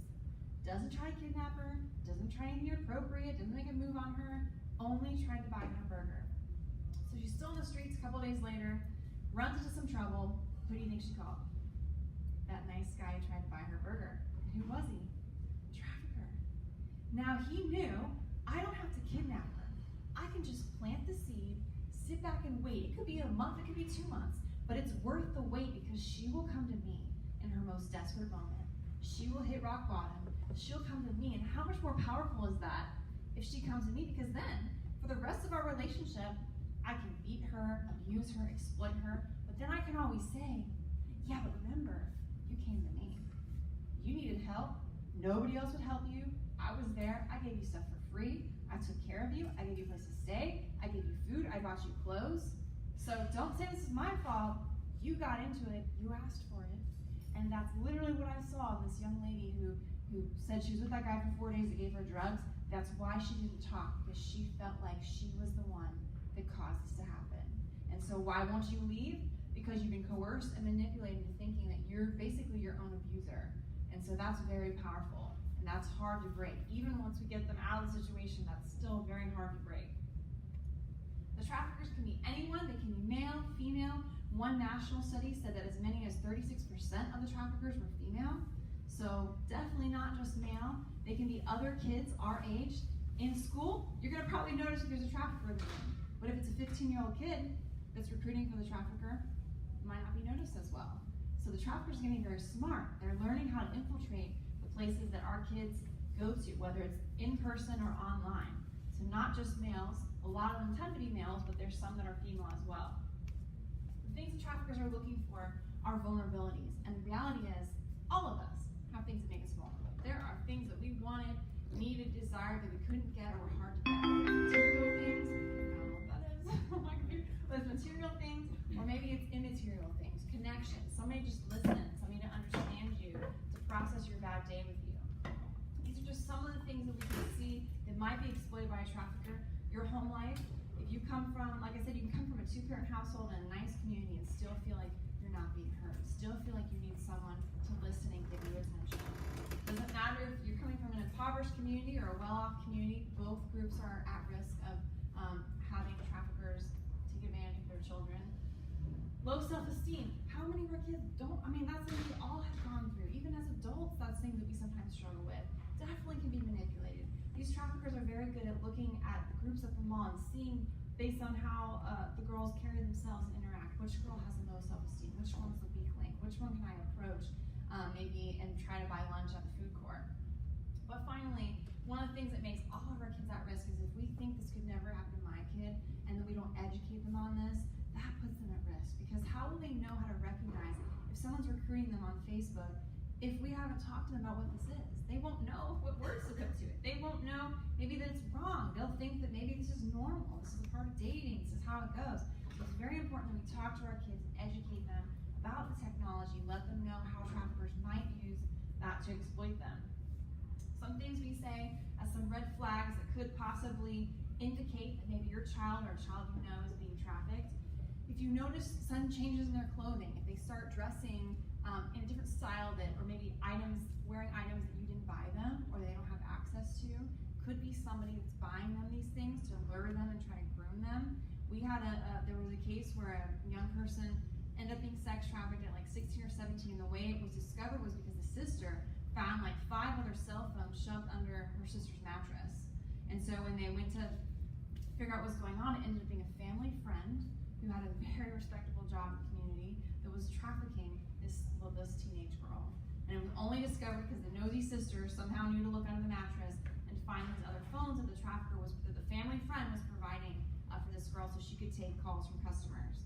Doesn't try to kidnap her, doesn't try anything inappropriate, doesn't make a move on her, only tried to buy her a burger. So she's still in the streets a couple days later, runs into some trouble. Who do you think she called? That nice guy who tried to buy her a burger. And who was he? Trafficker. Now he knew, I don't have to kidnap her. I can just plant the seed, sit back and wait. It could be a month, it could be 2 months, but it's worth the wait because she will come to me in her most desperate moment. She will hit rock bottom. She'll come to me, and how much more powerful is that if she comes to me? Because then, for the rest of our relationship, I can beat her, abuse her, exploit her, but then I can always say, yeah, but remember, you came to me. You needed help. Nobody else would help you. I was there. I gave you stuff for free. I took care of you. I gave you a place to stay. I gave you food. I bought you clothes. So don't say this is my fault. You got into it. You asked for it. And that's literally what I saw in this young lady who said she was with that guy for 4 days that gave her drugs. That's why she didn't talk, because she felt like she was the one that caused this to happen. And so why won't you leave? Because you've been coerced and manipulated into thinking that you're basically your own abuser. And so that's very powerful. And that's hard to break. Even once we get them out of the situation, that's still very hard to break. The traffickers can be anyone. They can be male, female. One national study said that as many as 36% of the traffickers were female. So definitely not just male. They can be other kids our age. In school, you're gonna probably notice if there's a trafficker in the room. But if it's a 15-year-old kid that's recruiting for the trafficker, it might not be noticed as well. So the traffickers are getting very smart. They're learning how to infiltrate the places that our kids go to, whether it's in person or online. So not just males. A lot of them tend to be males, but there's some that are female as well. The things that traffickers are looking for are vulnerabilities. And the reality is, all of us have things that make us vulnerable. There are things that we wanted, needed, desired, that we couldn't get or were hard to get. Material things, I don't know what that is on my computer, but it's material things, or maybe it's immaterial things, connections, somebody just listen, somebody to understand you, to process your bad day with you. These are just some of the things that we can see that might be exploited by a trafficker. Your home life, if you come from, like I said, you can come from a 2-parent household and a nice community and still feel like you're not being heard, still feel like you need someone to listen and give you attention. Doesn't matter if you're coming from an impoverished community or a well-off community, both groups are at risk of having traffickers take advantage of their children. Low self-esteem. How many of our kids don't, that's something we all have gone through. Even as adults, that's things that we sometimes struggle with. Definitely can be manipulated. These traffickers are very good at looking at the groups at the mall and seeing based on how the girls carry themselves and interact. Which girl has the low self-esteem? Which one's the weak link? Which one can I approach maybe and try to buy lunch at the food court? But finally, one of the things that makes all of our kids at risk is if we think this could never happen to my kid and then we don't educate them on this, that puts them at risk. Because how will they know how to recognize if someone's recruiting them on Facebook if we haven't talked to them about what this is? They won't know what words to put to it. They won't know maybe that it's wrong. They'll think that maybe this is normal. This is a part of dating. This is how it goes. So it's very important that we talk to our kids, educate them about the technology, let them know how traffickers might use that to exploit them. Some things we say as some red flags that could possibly indicate that maybe your child or a child you know is being trafficked. If you notice sudden changes in their clothing, if they start dressing in a different style that, or maybe wearing items that you didn't buy them or they don't have access to, could be somebody that's buying them these things to lure them and try to groom them. We had there was a case where a young person ended up being sex trafficked at like 16 or 17. The way it was discovered was because the sister found like 5 other cell phones shoved under her sister's mattress. And so when they went to figure out what's going on, it ended up being a family friend who had a very respectable job in the community that was trafficking this teenage girl. And it was only discovered because the nosy sister somehow knew to look under the mattress and find these other phones that the trafficker was, that the family friend was providing for this this girl so she could take calls from customers.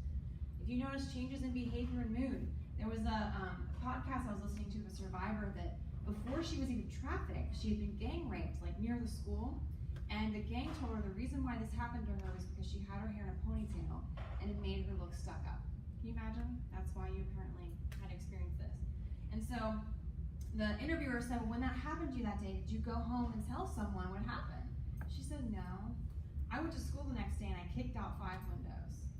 If you notice changes in behavior and mood, there was a podcast I was listening to of a survivor that before she was even trafficked, she had been gang raped, like near the school. And the gang told her the reason why this happened to her was because she had her hair in a ponytail and it made her look stuck up. Can you imagine? That's why you apparently had experienced this. And so the interviewer said, well, when that happened to you that day, did you go home and tell someone what happened? She said, no. I went to school the next day and I kicked out 5 windows.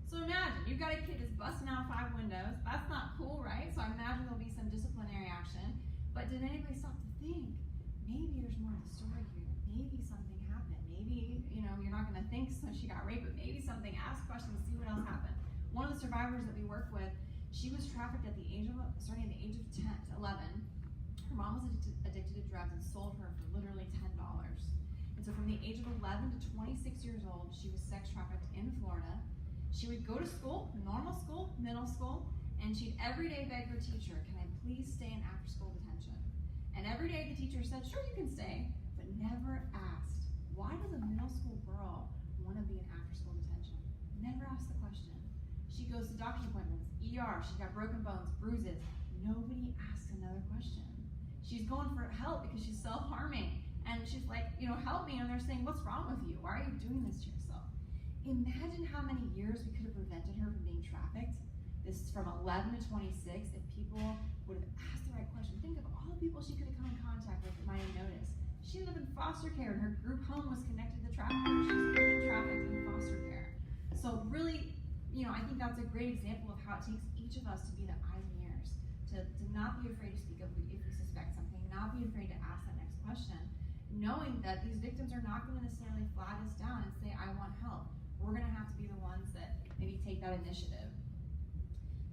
So imagine, you've got a kid that's busting out 5 windows. That's not cool, right? So I imagine there'll be some disciplinary action. But did anybody stop to think, maybe there's more to the story here? Maybe something happened. Maybe, you're not gonna think so she got raped, but maybe something, ask questions, see what else happened. One of the survivors that we work with, she was trafficked at the age of 11. Her mom was addicted to drugs and sold her for literally $10. And so from the age of 11 to 26 years old, she was sex trafficked in Florida. She would go to school, normal school, middle school, and she'd every day beg her teacher, can I please stay in after school detention? And every day the teacher said, sure you can stay, but never asked, why does a middle school girl want to be in after school detention? Never asked the question. She goes to doctor's appointments, ER, she's got broken bones, bruises. Nobody asks another question. She's going for help because she's self-harming. And she's like, help me. And they're saying, what's wrong with you? Why are you doing this to yourself? Imagine how many years we could have prevented her from being trafficked. This is from 11 to 26. If people would have asked the right question, think of all the people she could have come in contact with that might have noticed. She ended up in foster care, and her group home was connected to the trafficker. She's been trafficked in foster care. So really, I think that's a great example of how it takes each of us to be the eyes and ears, to not be afraid to speak up if we suspect something, not be afraid to ask that next question, knowing that these victims are not going to necessarily flag us down and say, I want help. We're going to have to be the ones that maybe take that initiative.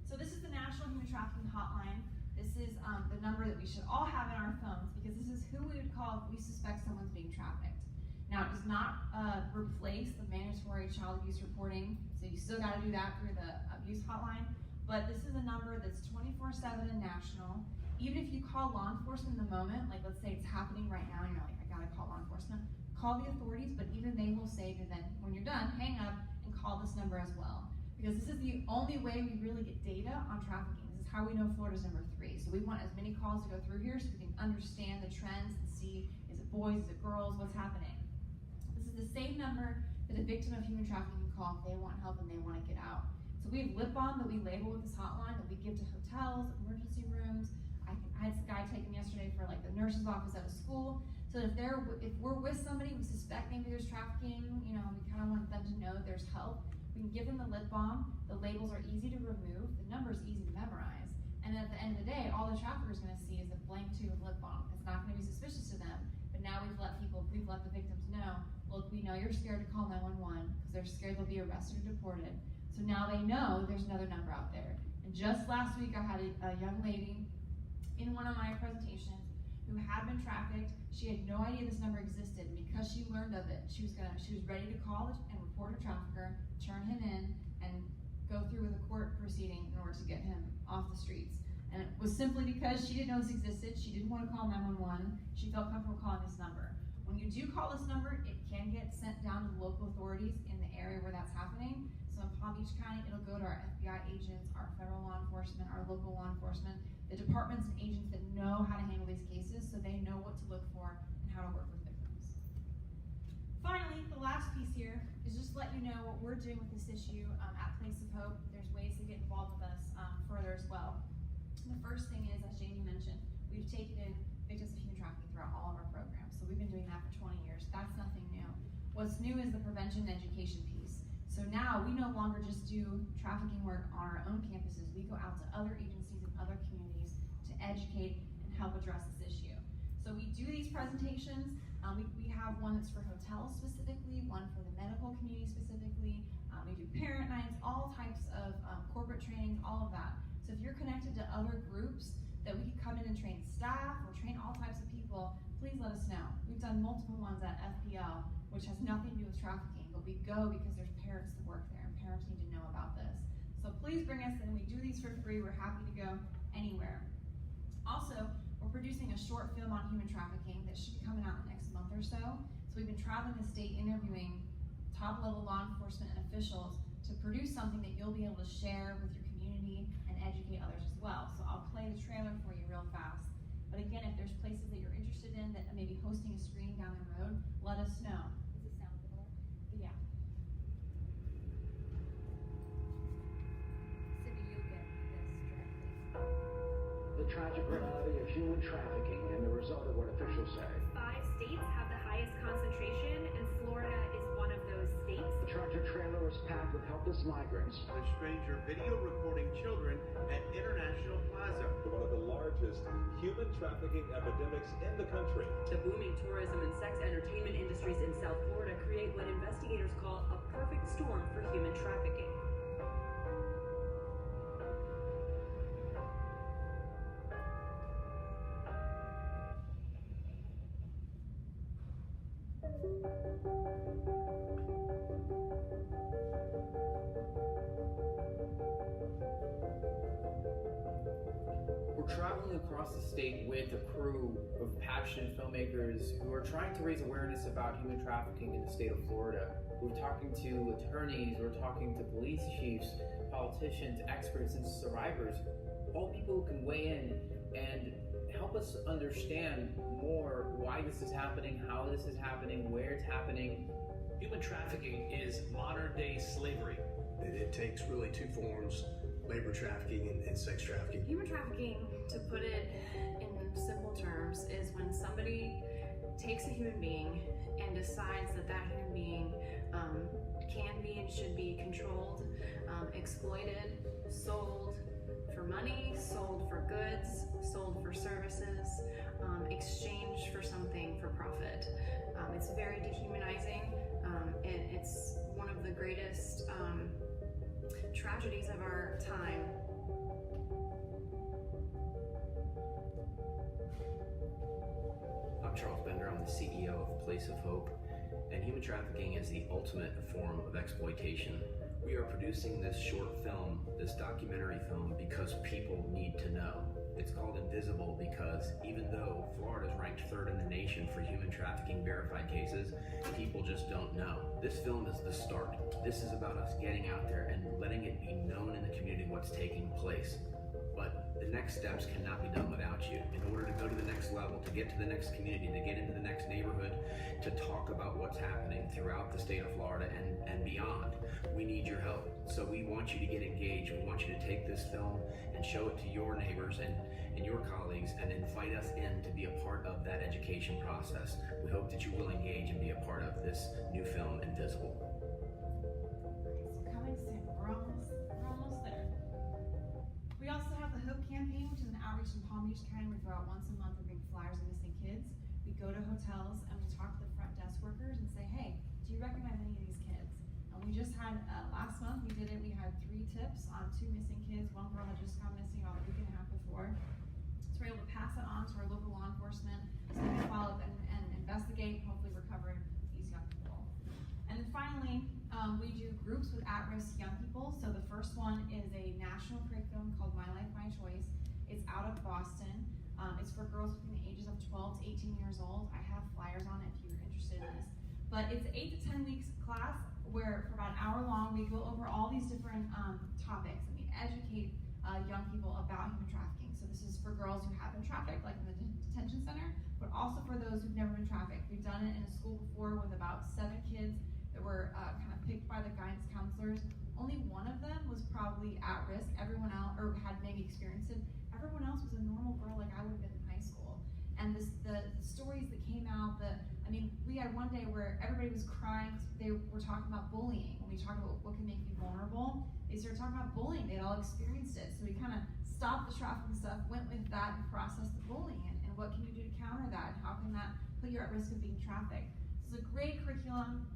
So this is the National Human Trafficking Hotline. This is the number that we should all have in our phones because this is who we would call if we suspect someone's being trafficked. Now, it does not replace the mandatory child abuse reporting, so you still got to do that through the abuse hotline, but this is a number that's 24/7 and national. Even if you call law enforcement in the moment, like let's say it's happening right now and you're like, I got to call law enforcement, call the authorities, but even they will say to then, when you're done, hang up and call this number as well. Because this is the only way we really get data on trafficking. This is how we know Florida's number 3. So we want as many calls to go through here so we can understand the trends and see, is it boys, is it girls, what's happening. This is the same number that a victim of human trafficking can call if they want help and they want to get out. So we have lip balm that we label with this hotline that we give to hotels, emergency rooms. I had a guy taken yesterday for like the nurse's office at a school. So if we're with somebody, we suspect maybe there's trafficking, we kind of want them to know there's help. We can give them the lip balm. The labels are easy to remove. The number is easy to memorize. And then at the end of the day, all the trafficker's going to see is a blank tube of lip balm. It's not going to be suspicious to them. But now we've let the victims know, look, we know you're scared to call 911 because they're scared they'll be arrested or deported. So now they know there's another number out there. And just last week, I had a young lady in one of my presentations who had been trafficked. She had no idea this number existed, and because she learned of it, she was ready to call and report a trafficker, turn him in, and go through with a court proceeding in order to get him off the streets. And it was simply because she didn't know this existed. She didn't want to call 911. She felt comfortable calling this number. When you do call this number, it can get sent down to the local authorities in the area where that's happening. So in Palm Beach County, it'll go to our FBI agents, our federal law enforcement, our local law enforcement, the departments and agents that know how to handle these cases so they know what to look for and how to work with victims. Finally, the last piece here is just to let you know what we're doing with this issue at Place of Hope. There's ways to get involved with us further as well. The first thing is, as Jamie mentioned, we've taken in victims of human trafficking throughout all of our programs. So we've been doing that for 20 years. That's nothing new. What's new is the prevention and education piece. So now we no longer just do trafficking work on our own campuses. We go out to other agencies and other communities to educate and help address this issue. So we do these presentations. We have one that's for hotels specifically, one for the medical community specifically. We do parent nights, all types of corporate trainings, all of that. So if you're connected to other groups that we could come in and train staff or train all types of people, please let us know. We've done multiple ones at FPL, which has nothing to do with trafficking, but we go because there's parents that work there and parents need to know about this. So please bring us in. We do these for free. We're happy to go anywhere. Also, we're producing a short film on human trafficking that should be coming out in the next month or so. So we've been traveling the state interviewing top level law enforcement and officials to produce something that you'll be able to share with your community and educate others as well. So I'll play the trailer for you real fast. But again, if there's places that you're interested in that may be hosting a screening down the road, let us know. Does it sound similar? Yeah. Cindy, you'll get this directly. The tragic reality of human trafficking and the result of what officials say. 5 states have the highest concentration, and Florida is one of those states. The tractor trailer was packed with helpless migrants. A stranger video recording children at International Plaza. One of the largest human trafficking epidemics in the country. The booming tourism and sex entertainment industries in South Florida create what investigators call a perfect storm for human trafficking. We're traveling across the state with a crew of passionate filmmakers who are trying to raise awareness about human trafficking in the state of Florida. We're talking to attorneys, we're talking to police chiefs, politicians, experts, and survivors. All people who can weigh in and help us understand more why this is happening, how this is happening, where it's happening. Human trafficking is modern day slavery. It takes really 2 forms, labor trafficking and sex trafficking. Human trafficking, to put it in simple terms, is when somebody takes a human being and decides that that human being can be and should be controlled, exploited, sold for money, sold for goods, sold for services, exchanged for something for profit. It's very dehumanizing. It's one of the greatest tragedies of our time. I'm Charles Bender, I'm the CEO of Place of Hope, and human trafficking is the ultimate form of exploitation. We are producing this short film, this documentary film, because people need to know. It's called Invisible because even though Florida is ranked 3rd in the nation for human trafficking verified cases, people just don't know. This film is the start. This is about us getting out there and letting it be known in the community what's taking place. But the next steps cannot be done without you. In order to go to the next level, to get to the next community, to get into the next neighborhood, to talk about what's happening throughout the state of Florida and beyond, we need your help. So we want you to get engaged. We want you to take this film and show it to your neighbors and your colleagues and invite us in to be a part of that education process. We hope that you will engage and be a part of this new film, Invisible. Coming soon. We're almost there. We also have the Hope Campaign, which is an outreach in Palm Beach County. We go out once a month and bring flyers of missing kids. We go to hotels and we talk to the front desk workers and say, hey, do you recognize any of these kids? And we just had, last month we did it, we had 3 tips on 2 missing kids. One girl had just gone missing about a week and a half before. So we're able to pass it on to our local law enforcement so we can follow up and investigate, hopefully recover these young people. And then finally, we do groups with at-risk young people. So the first one is a national curriculum called My Life, My Choice. It's out of Boston. It's for girls between the ages of 12 to 18 years old. I have flyers on it if you're interested in this. But it's 8 to 10 weeks class where for about an hour long, we go over all these different topics and we educate young people about human trafficking. So this is for girls who have been trafficked, like in the detention center, but also for those who've never been trafficked. We've done it in a school before with about 7 kids that were kind of picked by the guidance counselors. Only one of them was probably at risk. Everyone else, or had maybe experienced it. Everyone else was a normal girl like I would have been in high school. And the stories that came out, we had one day where everybody was crying. They were talking about bullying. When we talk about what can make you vulnerable, they started talking about bullying. They'd all experienced it. So we kind of stopped the trafficking stuff, went with that and processed the bullying. And what can you do to counter that? How can that put you at risk of being trafficked? So it's a great curriculum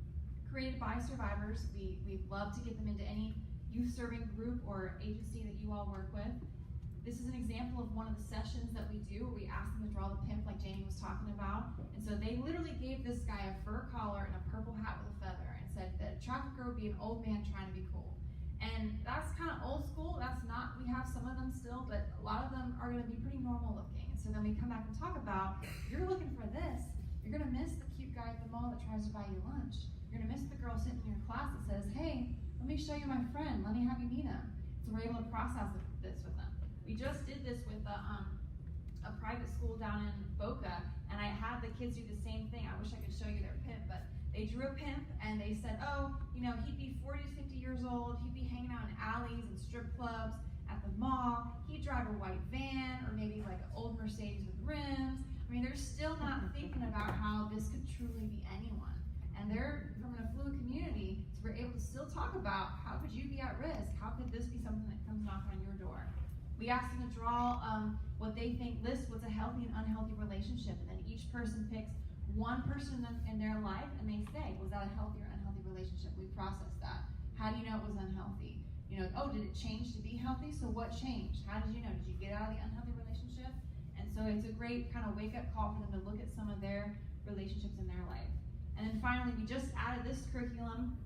created by survivors. We'd love to get them into any youth serving group or agency that you all work with. This is an example of one of the sessions that we do where we ask them to draw the pimp like Jamie was talking about. And so they literally gave this guy a fur collar and a purple hat with a feather and said that a trafficker would be an old man trying to be cool. And that's kind of old school. That's not, we have some of them still, but a lot of them are going to be pretty normal looking. And so then we come back and talk about, you're looking for this, you're going to miss the cute guy at the mall that tries to buy you lunch. you're gonna miss the girl sitting in your class that says, hey, let me show you my friend, let me have you meet him. So we're able to process this with them. We just did this with a private school down in Boca, and I had the kids do the same thing. I wish I could show you their pimp, but they drew a pimp and they said, oh, you know, he'd be 40 to 50 years old, he'd be hanging out in alleys and strip clubs, at the mall, he'd drive a white van or maybe like an old Mercedes with rims. I mean, they're still not thinking about how this could truly be anyone. And they're from an affluent community, so we're able to still talk about how could you be at risk? How could this be something that comes knocking on your door? We asked them to draw what they think, list what's a healthy and unhealthy relationship, and then each person picks one person in their life and they say, was that a healthy or unhealthy relationship? We process that. How do you know it was unhealthy? You know, oh, did it change to be healthy? So what changed? How did you know? Did you get out of the unhealthy relationship? And so it's a great kind of wake-up call for them to look at some of their relationships in their life. And then finally, we just added this curriculum,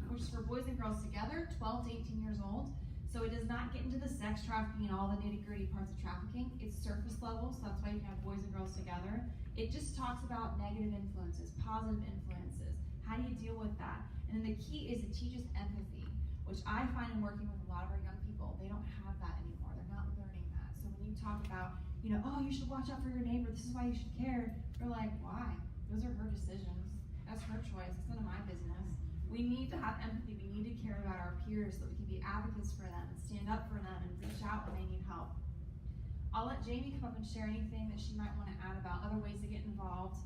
which is for boys and girls together, 12 to 18 years old. So it does not get into the sex trafficking and all the nitty-gritty parts of trafficking. It's surface level, so that's why you can have boys and girls together. It just talks about negative influences, positive influences. How do you deal with that? And then the key is it teaches empathy, which I find in working with a lot of our young people, they don't have that anymore. They're not learning that. So when you talk about, you know, oh, you should watch out for your neighbor, this is why you should care, they're like, why? Those are her decisions. That's her choice. It's none of my business. We need to have empathy. We need to care about our peers so that we can be advocates for them and stand up for them and reach out when they need help. I'll let Jamie come up and share anything that she might want to add about other ways to get involved.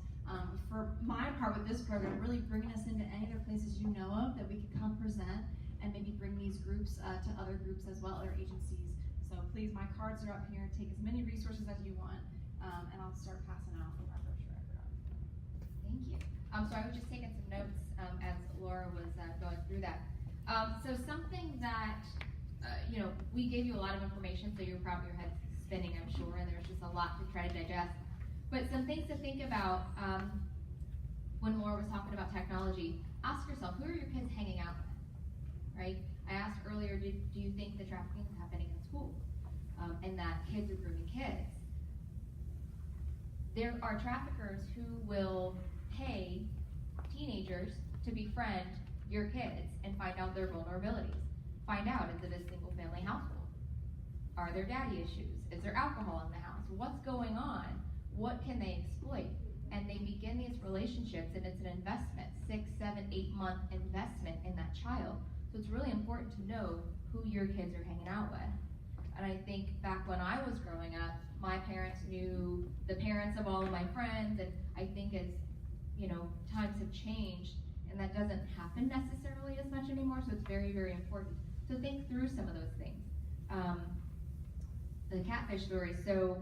For my part with this program, really bringing us into any other places you know of that we could come present and maybe bring these groups to other groups as well, other agencies. So please, my cards are up here. Take as many resources as you want, and I'll start passing out our brochure after that. Thank you. So I was just taking some notes as Laura was going through that. So something that, you know, we gave you a lot of information, so you're probably your head's spinning, I'm sure, and there's just a lot to try to digest. But some things to think about when Laura was talking about technology, ask yourself, who are your kids hanging out with? Right? I asked earlier, do you think the trafficking is happening in schools and that kids are grooming kids? There are traffickers who will pay teenagers to befriend your kids and find out their vulnerabilities. Find out, is it a single family household? Are there daddy issues? Is there alcohol in the house? What's going on? What can they exploit? And they begin these relationships, and it's an investment, 6, 7, 8 month investment in that child. So it's really important to know who your kids are hanging out with. And I think back when I was growing up, my parents knew the parents of all of my friends, and I think as, you know, times have changed, and that doesn't happen necessarily as much anymore, so it's very, very important to think through some of those things. The catfish story, so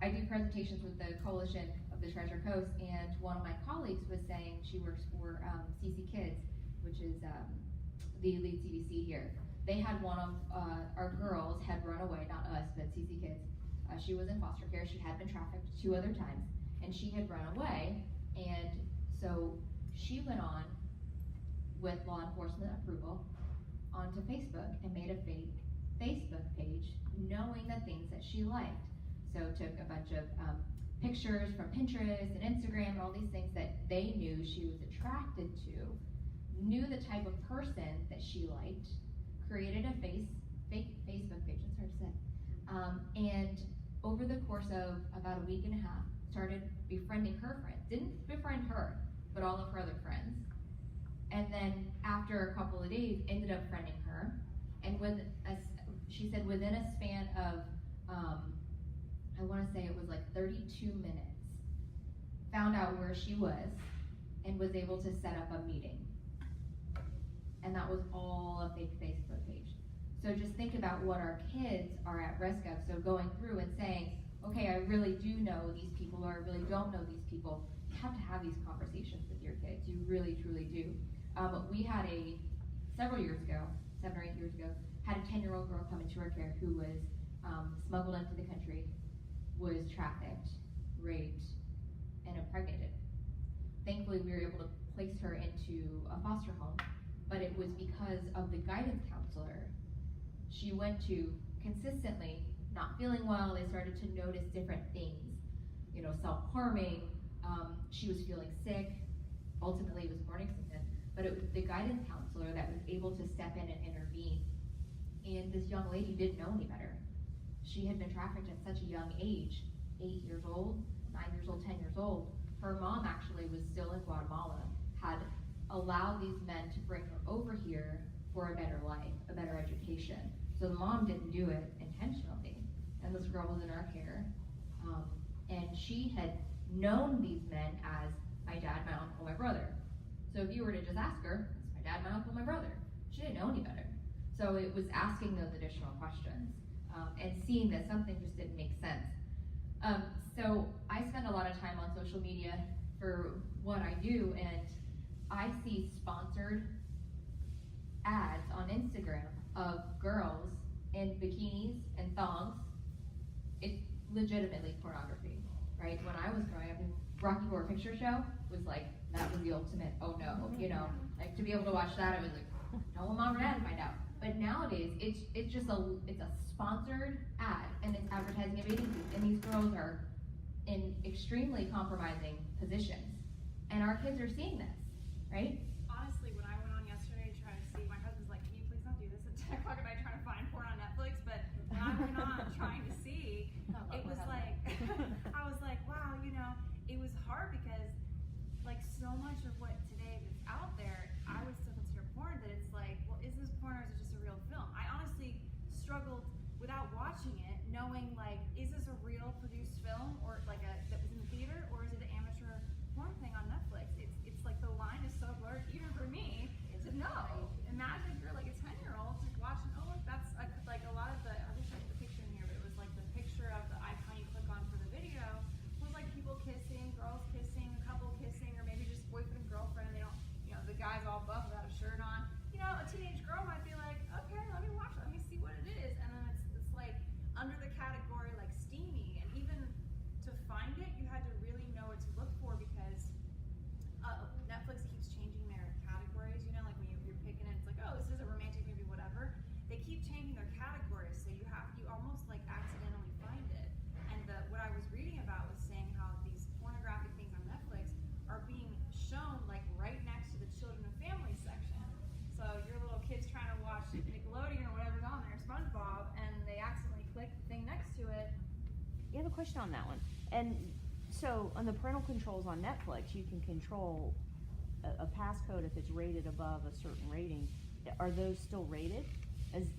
I do presentations with the Coalition of the Treasure Coast, and one of my colleagues was saying she works for CC Kids, which is the lead CDC here. They had one of our girls had run away, not us, but CC Kids. She was in foster care. She had been trafficked 2 other times, and she had run away. And so she went on, with law enforcement approval, onto Facebook and made a fake Facebook page, knowing the things that she liked. So took a bunch of pictures from Pinterest and Instagram and all these things that they knew she was attracted to, knew the type of person that she liked, created a fake Facebook page, it's hard to say, and over the course of about a week and a half, started befriending her friends. Didn't befriend her, but all of her other friends. And then after a couple of days, ended up friending her. And she said within a span of, I want to say it was like 32 minutes, found out where she was and was able to set up a meeting. And that was all a fake Facebook page. So just think about what our kids are at risk of. So going through and saying, okay, I really do know these people, or I really don't know these people. You have to have these conversations with your kids. You really, truly do. We had several years ago, 7 or 8 years ago, had a 10-year-old girl come into our care who was smuggled into the country, was trafficked, raped, and impregnated. Thankfully, we were able to place her into a foster home, but it was because of the guidance counselor she went to consistently, not feeling well. They started to notice different things, self-harming. She was feeling sick. Ultimately, it was morning sickness. but it was the guidance counselor that was able to step in and intervene. And this young lady didn't know any better. She had been trafficked at such a young age, 8 years old, 9 years old, 10 years old. Her mom actually was still in Guatemala, had allowed these men to bring her over here for a better life, a better education. So the mom didn't do it intentionally, and this girl was in our care. And she had known these men as my dad, my uncle, my brother. So if you were to just ask her, it's my dad, my uncle, my brother, she didn't know any better. So it was asking those additional questions, and seeing that something just didn't make sense. So I spend a lot of time on social media for what I do, and I see sponsored ads on Instagram of girls in bikinis and thongs. It's legitimately pornography, right? When I was growing up, Rocky Horror Picture Show was like, that was the ultimate, oh no, you know, like to be able to watch that, I was like, don't want mom or dad to find out. But nowadays, it's just it's a sponsored ad, and it's advertising a bathing suit, and these girls are in extremely compromising positions, and our kids are seeing this, right? Honestly, when I went on yesterday to try to see, my husband's like, can you please not do this at 10 o'clock at night trying to find porn on Netflix? But when I went on trying to see, it was like, I was like, wow, you know, it was hard because like so much of what today is out there, I would still consider porn, that it's like, well, is this porn or is it just a real film? I honestly struggled without watching it, knowing like, is this a real produced film or like that was in the theater, or is it an amateur porn thing on Netflix? It's like the line is so blurred, even for me, to know. Imagine if you're like a 10-year-old just watching, oh look, that's like a lot of the, I wish I had the picture in here, but it was like the picture of the icon you click on for the video was like people kissing, girls kissing, a couple kissing, or maybe just boyfriend and girlfriend, and they don't, you know, the guy's all buff without a shirt on. You know, a teenage girl might be like, okay, let me watch it, let me see what it is, and then it's like under the category like steamy, and even to find it, you had to really know what to look for, because Netflix keeps changing their categories, you know, like when you're picking it, it's like, oh, this is a romantic movie, whatever. They keep changing their categories, so you almost like accidentally find it. And what I was reading about was saying how these pornographic things on Netflix are being shown like right next to the children and family section. So your little kid's trying to watch Nickelodeon or whatever's on there, SpongeBob, and they accidentally click the thing next to it. You have a question on that one. And so on the parental controls on Netflix, you can control a passcode if it's rated above a certain rating. Are those still rated?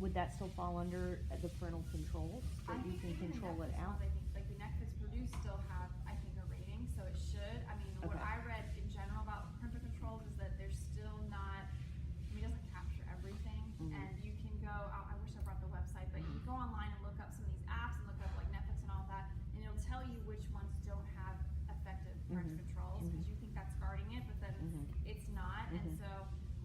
Would that still fall under the parental controls that you can control it out? I think like the Netflix produced still have, I think, a rating, so it should. I mean, what I read in general about parental controls is that they're still not, I mean, it doesn't capture everything, and you can go, I wish I brought the website, but you can go online and look up some of these apps and look up like Netflix and all that, and it'll tell you which ones don't have effective parental controls, because you think that's guarding it, but then it's not, and so,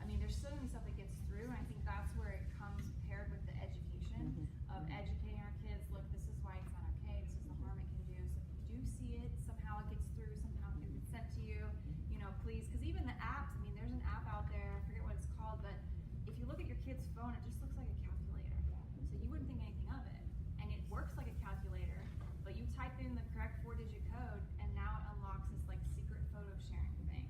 I mean, there's so many stuff that gets through, and I think that's where it comes paired with the education of educating our kids. Look, this is why it's not okay. This is the harm it can do. So if you do see it, somehow it gets through. Somehow it gets sent to you. You know, please, because even the apps. I mean, there's an app out there. I forget what it's called, but if you look at your kid's phone, it just looks like a calculator. So you wouldn't think anything of it, and it works like a calculator. But you type in the correct 4-digit code, and now it unlocks this like secret photo sharing thing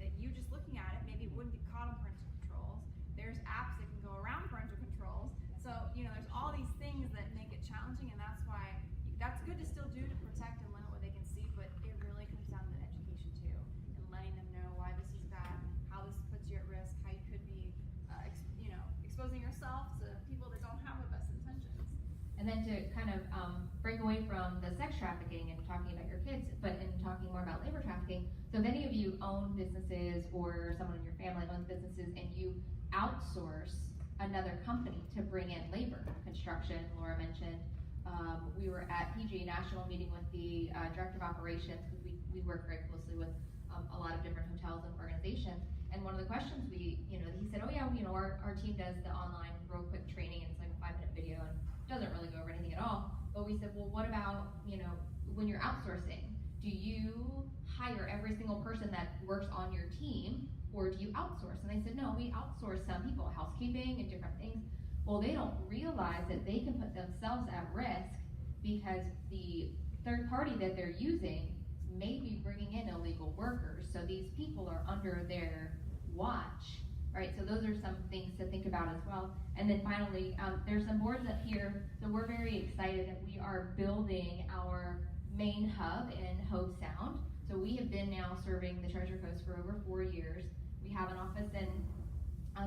that you just looking at it maybe wouldn't be caught on parental controls. There's apps that can go around parental controls. So, you know, there's all these things that make it challenging, and that's why that's good to still do to protect and limit what they can see, but it really comes down to education too, and letting them know why this is bad, how this puts you at risk, how you could be, you know, exposing yourself to people that don't have the best intentions. And then to kind of break away from the sex trafficking and talking about your kids, but in talking more about labor trafficking. So if any of you own businesses or someone in your family owns businesses and you outsource another company to bring in labor, construction, Laura mentioned, we were at PGA National meeting with the director of operations, because we work very closely with a lot of different hotels and organizations. And one of the questions he said, oh yeah, you know, our team does the online real quick training, and it's like a 5-minute video and doesn't really go over anything at all. But we said, well, what about, you know, when you're outsourcing, do you hire every single person that works on your team, or do you outsource? And they said, no, we outsource some people, housekeeping and different things. Well, they don't realize that they can put themselves at risk, because the third party that they're using may be bringing in illegal workers. So these people are under their watch, right? So those are some things to think about as well. And then finally, there's some boards up here. So we're very excited that we are building our main hub in Hobe Sound. So we have been now serving the Treasure Coast for over 4 years. We have an office in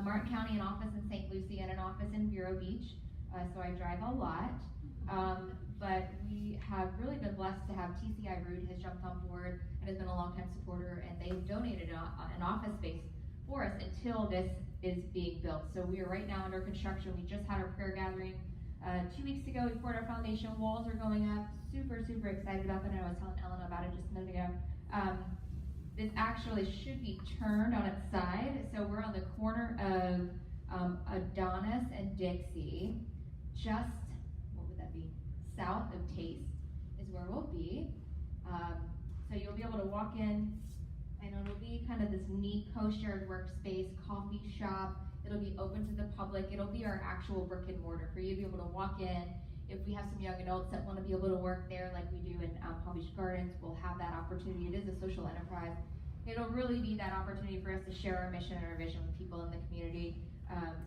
Martin County, an office in St. Lucie, and an office in Vero Beach. So I drive a lot. But we have really been blessed to have TCI Root has jumped on board and has been a longtime supporter, and they've donated an office space for us until this is being built. So we are right now under construction. We just had our prayer gathering 2 weeks ago. We poured our foundation. Walls are going up. Super, super excited about that. And I was telling Ellen about it just a minute ago. This actually should be turned on its side. So we're on the corner of Adonis and Dixie, just, what would that be? South of Taste is where we'll be. So you'll be able to walk in, and it'll be kind of this neat co-shared workspace, coffee shop. It'll be open to the public. It'll be our actual brick and mortar for you to be able to walk in. If we have some young adults that want to be able to work there like we do in Palm Beach Gardens, we'll have that opportunity. It is a social enterprise. It'll really be that opportunity for us to share our mission and our vision with people in the community.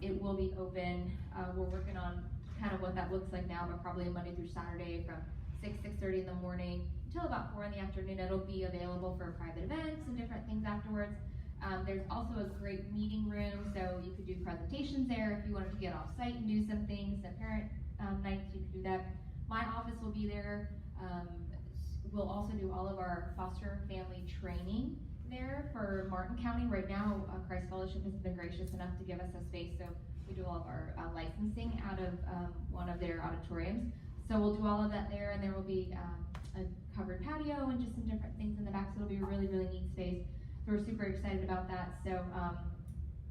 It will be open. We're working on kind of what that looks like now, but probably Monday through Saturday from 6:30 in the morning until about 4 in the afternoon. It'll be available for private events and different things afterwards. There's also a great meeting room, so you could do presentations there if you wanted to get off site and do some things. The parent nights, you could do that. My office will be there. We'll also do all of our foster family training there for Martin County. Right now, Christ Fellowship has been gracious enough to give us a space, so we do all of our licensing out of one of their auditoriums. So we'll do all of that there, and there will be a covered patio and just some different things in the back, so it'll be a really, really neat space. So we're super excited about that. So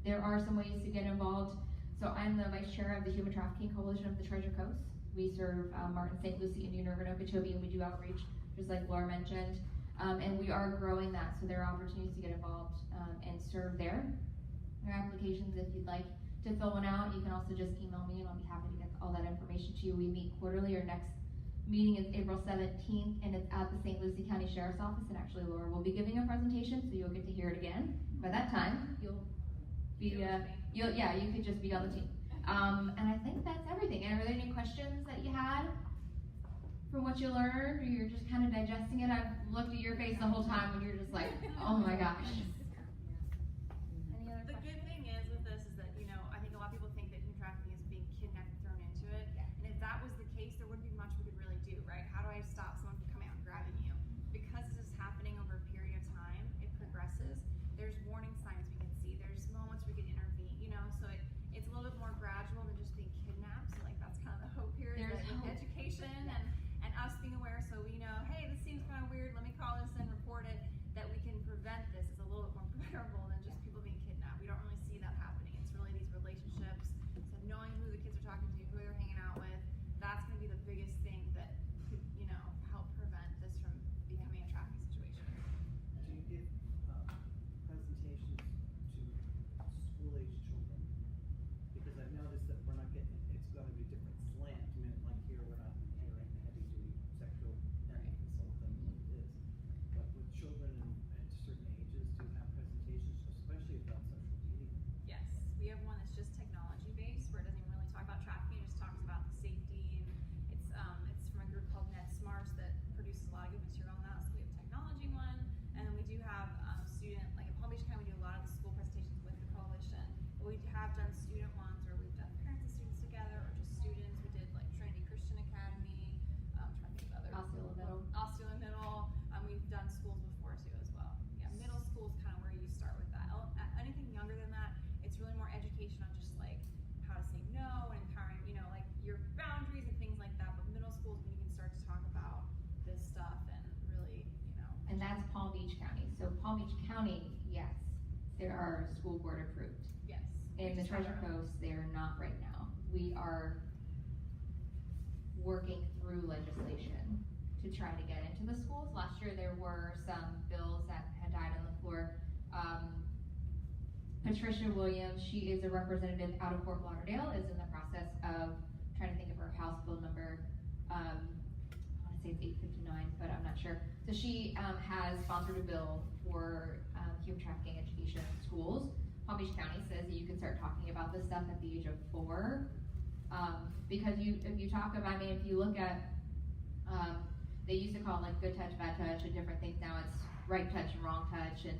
there are some ways to get involved. So I'm the vice chair of the Human Trafficking Coalition of the Treasure Coast. We serve Martin, St. Lucie, Indian River, and Okeechobee, and we do outreach, just like Laura mentioned. And we are growing that, so there are opportunities to get involved and serve there. There are applications if you'd like to fill one out. You can also just email me, and I'll be happy to get all that information to you. We meet quarterly. Our next meeting is April 17th, and it's at the St. Lucie County Sheriff's Office, and actually Laura will be giving a presentation, so you'll get to hear it again. By that time, you'll be, you could just be on the team. And I think that's everything. And are there any questions that you had from what you learned, or you're just kind of digesting it? I've looked at your face the whole time when you're just like, oh my gosh. Any other The good thing is with this is that, I think a lot of people think that human trafficking is being kidnapped and thrown into it. And if that was the case, there wouldn't be much we could really do, right? How do I stop someone from coming out and grabbing you? Because this is happening over a period of time, it progresses. There's warning signs we can see. There's moments we can intervene, so it's a little bit more gradual than just being kidnapped. So that's kind of the hope here, is that with education and us being aware, so we know, hey, this seems kind of weird, let me call this and report it, that we can prevent this. It's a little bit more preventable than just people being kidnapped. We don't really see that happening. It's really these relationships, so knowing who the kids are talking to, who they're hanging out with, that's going to be the biggest thing that could, help prevent this from becoming a trafficking situation. Do you give presentations to school-age children? Because I've noticed that we're not getting, it's going to be a different slant. I mean, like here, we're not hearing heavy-duty sexual assault like it is. But with children at certain ages, do you have presentations, especially about social media? Yes, we have one that's just technology based, where it doesn't even really talk about trafficking. It just talks about the safety, and it's from a group called NetSmarts that produces a lot of good material on that. So we have a technology one, and then we do have student, like in Palm Beach County, we do a lot of the school presentations with the coalition. But we have done student ones where we've done parents and students together, or just students. We did like Trinity Christian Academy, trying to think of others. Osceola Middle. Osceola Middle. We've done schools before too as well. Yeah, middle school is kind of where you start with that. Anything younger than that, it's really more education on just like how to say no and empowering, like your boundaries and things like that. But middle school is when you can start to talk about this stuff and really, And that's Palm Beach County. So Palm Beach County, yes, there are school board approved. Yes. In the Treasure Coast, they're not right now. We are working through legislation to try to get into the schools. Last year there were some bills that had died on the floor. Patricia Williams, she is a representative out of Fort Lauderdale, is in the process of trying to think of her House bill number. I want to say it's 859, but I'm not sure. So she has sponsored a bill for human trafficking education in schools. Palm Beach County says that you can start talking about this stuff at the age of 4. Because if you talk about, I mean, if you look at, they used to call it like good touch, bad touch, and different things. Now it's right touch and wrong touch. And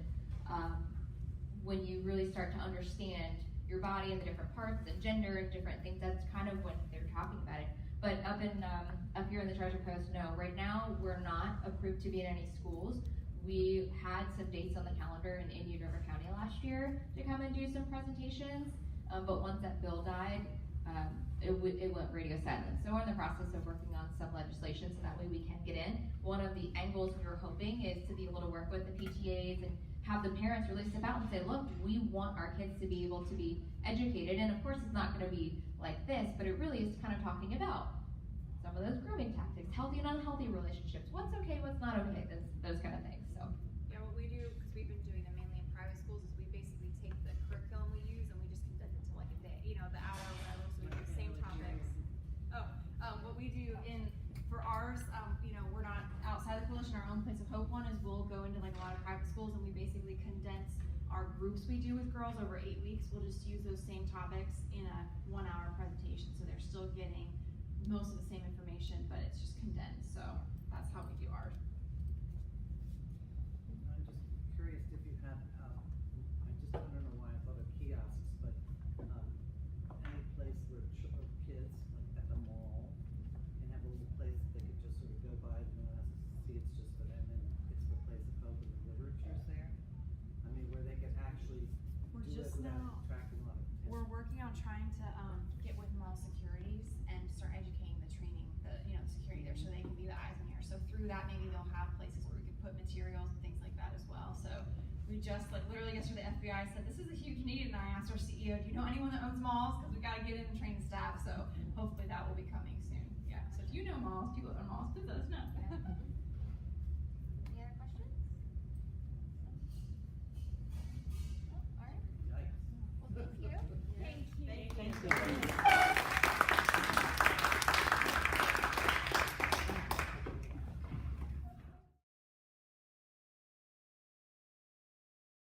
when you really start to understand your body and the different parts and gender and different things, that's kind of when they're talking about it. But up here in the Treasure Coast, no. Right now, we're not approved to be in any schools. We had some dates on the calendar in Indian River County last year to come and do some presentations. But once that bill died, it went radio silent. So we're in the process of working on some legislation so that way we can get in. One of the angles we were hoping is to be able to work with the PTAs and have the parents really step out and say, look, we want our kids to be able to be educated. And of course, it's not going to be like this, but it really is kind of talking about some of those grooming tactics, healthy and unhealthy relationships, what's okay, what's not okay, those kind of things. So yeah, what we do, because we've been doing them mainly in private schools, is we basically take the curriculum we use and we just condense it to like a day, the hour or whatever, so we do the same topics. What we do for ours, we're not outside the coalition. Our own Place of Hope one is we'll go into like a lot of private schools and we basically condense our groups we do with girls over 8 weeks. We'll just use those same topics in a 1-hour presentation, so they're still getting most of the same information, but it's just condensed. So that's how we do ours. I'm just curious if you had, I don't know why I thought of kiosks, but any place where kids, like at the mall, can have a little place that they could just sort of go by, no one has to see it's just for them, and it's for Place of Hope and the literature's there. I mean, where they could actually do it without attracting a lot of attention. We're working on trying to get with mall securities and start educating the training, the security there, so they can be the eyes and ears. So through that, maybe they'll have places where we can put materials and things like that as well. So we just literally yesterday, the FBI said this is a huge need, and I asked our CEO, do you know anyone that owns malls? Because we got to get in and train the staff. So hopefully that will be coming soon. Yeah. So if you know malls, people that own malls,